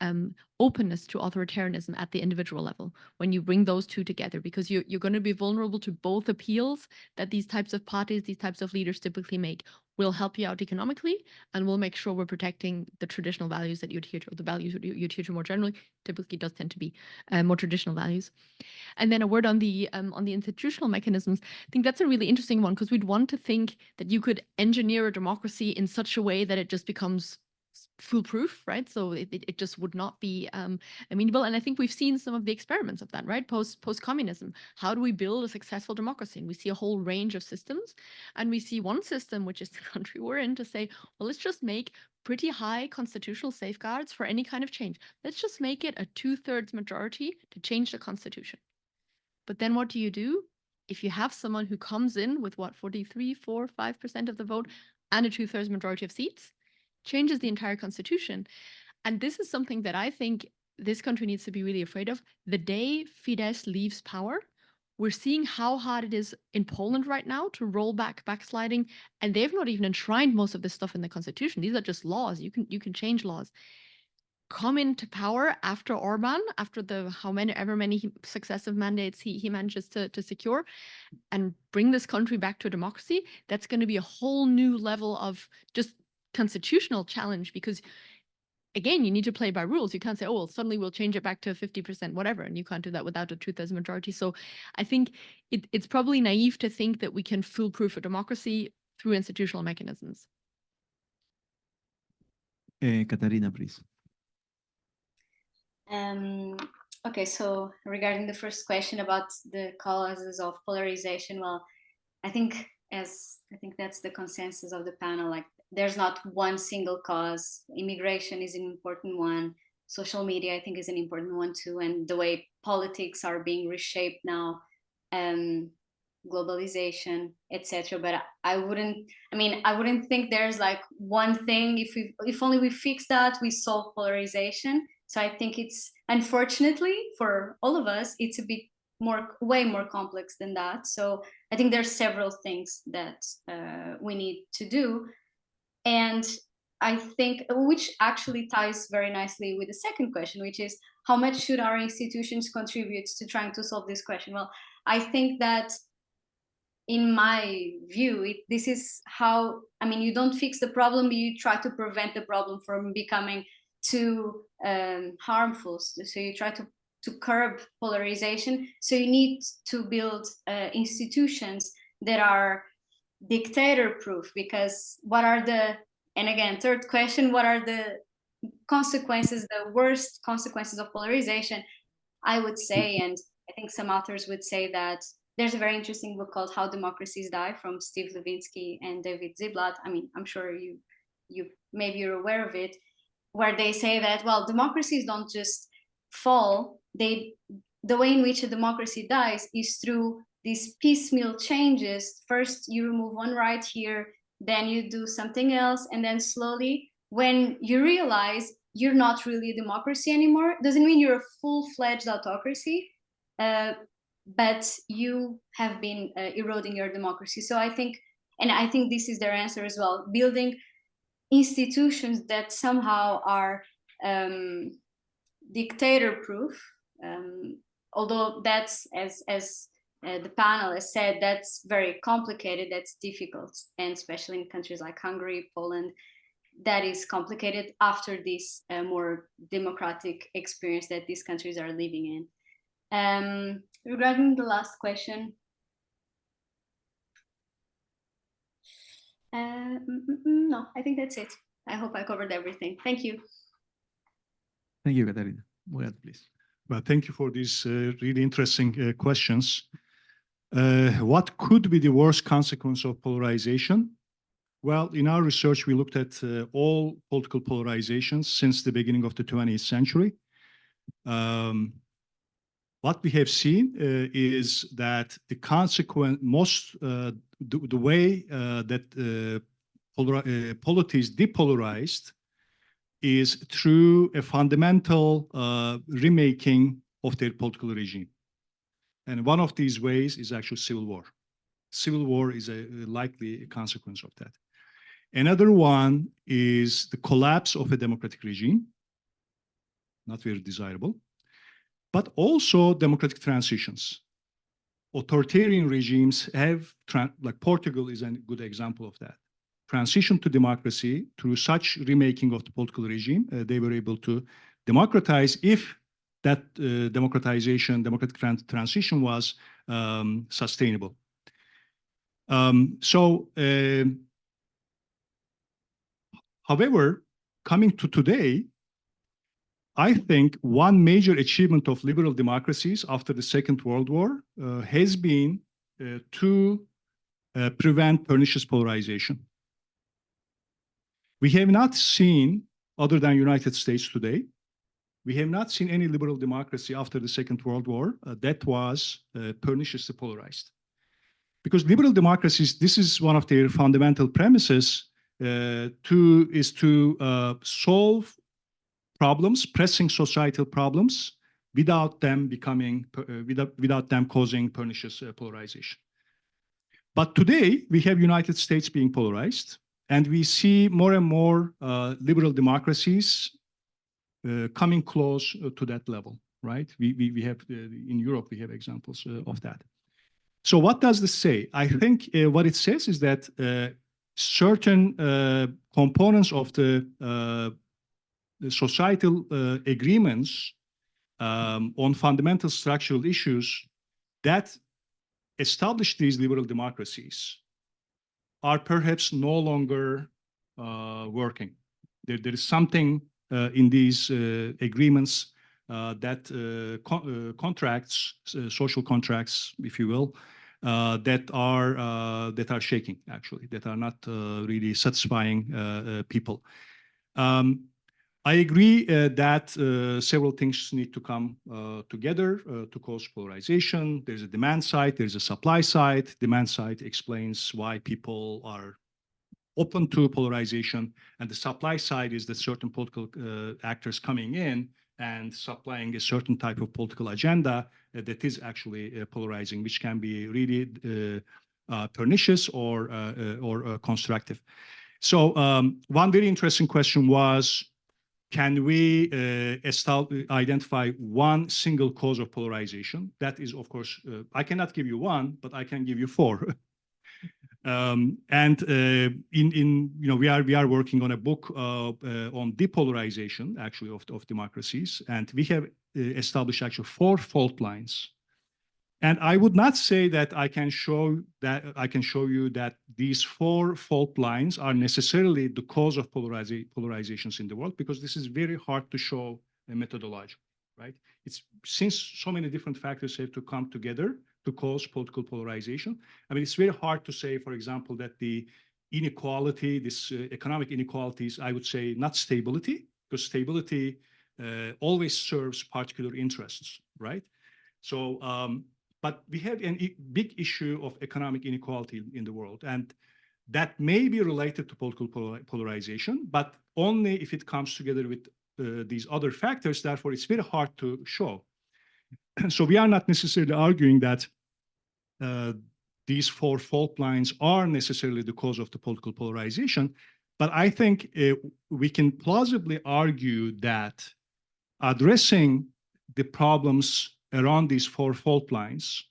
B: openness to authoritarianism at the individual level when you bring those two together, because you're going to be vulnerable to both appeals that these types of parties, these types of leaders typically make. Will help you out economically, and we'll make sure we're protecting the traditional values that you adhere to, or the values that you adhere to more generally. Typically does tend to be more traditional values. And then a word on the institutional mechanisms. I think that's a really interesting one, because we'd want to think that you could engineer a democracy in such a way that it just becomes foolproof, right? So it just would not be amenable. And I think we've seen some of the experiments of that, right? Post-communism. How do we build a successful democracy? And we see a whole range of systems. And we see one system, which is the country we're in, to say, well, let's just make pretty high constitutional safeguards for any kind of change. Let's just make it a 2/3 majority to change the constitution. But then what do? If you have someone who comes in with 43, 4, 5% of the vote and a 2/3 majority of seats, changes the entire constitution. And this is something that I think this country needs to be really afraid of. The day Fidesz leaves power, we're seeing how hard it is in Poland right now to roll back backsliding, and they've not even enshrined most of this stuff in the constitution. These are just laws. You can change laws. Come into power after Orban, after however many successive mandates he manages to secure, and bring this country back to a democracy. That's going to be a whole new level of just constitutional challenge, because again, you need to play by rules. You can't say, oh, well, suddenly we'll change it back to 50%, whatever. And you can't do that without a 2/3 majority. So I think it's probably naive to think that we can foolproof a democracy through institutional mechanisms.
A: Catarina, please.
C: Okay, so regarding the first question about the causes of polarization, well, I think that's the consensus of the panel. Like, there's not one single cause. Immigration is an important one. Social media, I think, is an important one too. And the way politics are being reshaped now, globalization, etc. But I wouldn't think there's like one thing. If only we fix that, we solve polarization. So I think it's, unfortunately for all of us, it's a bit way more complex than that. So I think there's several things that we need to do. And I think, which actually ties very nicely with the second question, which is how much should our institutions contribute to trying to solve this question? Well, I think that in my view, this is how, I mean, you don't fix the problem, you try to prevent the problem from becoming too harmful. So you try to curb polarization. So you need to build institutions that are dictator-proof, because what are the, and again, third question, what are the consequences, the worst consequences of polarization? I would say, and I think some authors would say that there's a very interesting book called How Democracies Die from Steve Levinsky and David Ziblatt. I mean, I'm sure you maybe you're aware of it, where they say that, well, democracies don't just fall. The way in which a democracy dies is through these piecemeal changes. First, you remove one right here, then you do something else, and then slowly, when you realize you're not really a democracy anymore, doesn't mean you're a full-fledged autocracy, but you have been eroding your democracy. So I think, and I think this is their answer as well, building institutions that somehow are dictator-proof, although that's, as the panel has said, that's very complicated, that's difficult, and especially in countries like Hungary, Poland, that is complicated after this more democratic experience that these countries are living in. Regarding the last question, no, I think that's it. I hope I covered everything. Thank you.
A: Thank you, Catarina. Murat, please.
D: Well, thank you for these really interesting questions. What could be the worst consequence of polarization? Well, in our research, we looked at all political polarizations since the beginning of the 20th century. What we have seen is that the consequent, the way that polities depolarized is through a fundamental remaking of their political regime. And one of these ways is actually civil war. Civil war is a likely consequence of that. Another one is the collapse of a democratic regime, not very desirable, but also democratic transitions. Authoritarian regimes have, like Portugal is a good example of that. Transition to democracy through such remaking of the political regime, they were able to democratize if that democratic transition was sustainable. However, coming to today, I think one major achievement of liberal democracies after the Second World War has been to prevent pernicious polarization. We have not seen, other than United States today, we have not seen any liberal democracy after the Second World War that was perniciously polarized. Because liberal democracies, this is one of their fundamental premises, is to solve problems, pressing societal problems, without them becoming, without them causing pernicious polarization. But today we have United States being polarized, and we see more and more liberal democracies coming close to that level, right? We have, in Europe, we have examples of that. So what does this say? I think what it says is that certain components of the societal agreements on fundamental structural issues that establish these liberal democracies are perhaps no longer working. There is something in these agreements that contracts, social contracts, if you will, that are shaking, actually, that are not really satisfying people. I agree that several things need to come together to cause polarization. There's a demand side, there's a supply side. Demand side explains why people are open to polarization, and the supply side is that certain political actors coming in and supplying a certain type of political agenda that is actually polarizing, which can be really pernicious or constructive. So one very interesting question was, can we identify one single cause of polarization? That is, of course, I cannot give you one, but I can give you four. We are working on a book on depolarization, actually, of democracies, and we have established actually 4 fault lines. And I would not say that I can show you that these 4 fault lines are necessarily the cause of polarizations in the world, because this is very hard to show a methodology, right? It's since so many different factors have to come together to cause political polarization. I mean, it's very hard to say, for example, that the inequality, this economic inequalities, I would say not stability, because stability always serves particular interests, right? So, but we have a big issue of economic inequality in the world, and that may be related to political polarization, but only if it comes together with these other factors. Therefore, it's very hard to show. So we are not necessarily arguing that these 4 fault lines are necessarily the cause of the political polarization, but I think we can plausibly argue that addressing the problems around these 4 fault lines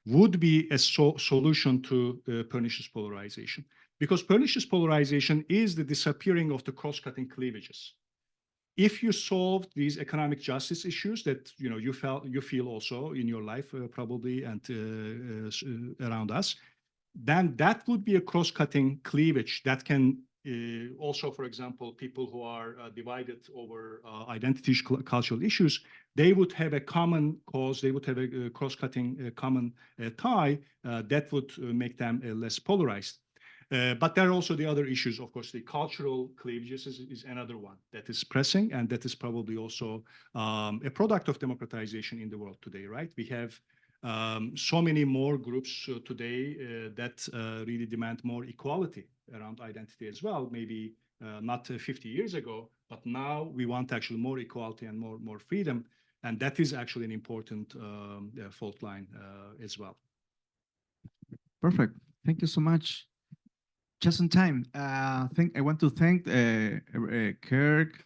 D: would be a solution to pernicious polarization, because pernicious polarization is the disappearing of the cross-cutting cleavages. If you solve these economic justice issues that you feel also in your life probably and around us, then that would be a cross-cutting cleavage that can also, for example, people who are divided over identity cultural issues, they would have a common cause, they would have a cross-cutting common tie that would make them less polarized. But there are also the other issues, of course. The cultural cleavages is another one that is pressing, and that is probably also a product of democratization in the world today, right? We have so many more groups today that really demand more equality around identity as well. Maybe not 50 years ago, but now we want actually more equality and more freedom, and that is actually an important fault line as well.
A: Perfect. Thank you so much. Just in time. I want to thank Kirk,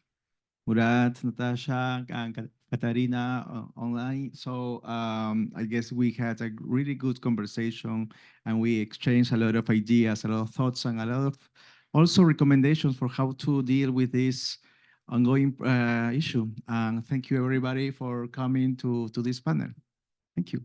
A: Murat, Natasha, and Catarina online. So I guess we had a really good conversation, and we exchanged a lot of ideas, a lot of thoughts, and a lot of also recommendations for how to deal with this ongoing issue. And thank you everybody for coming to this panel. Thank you.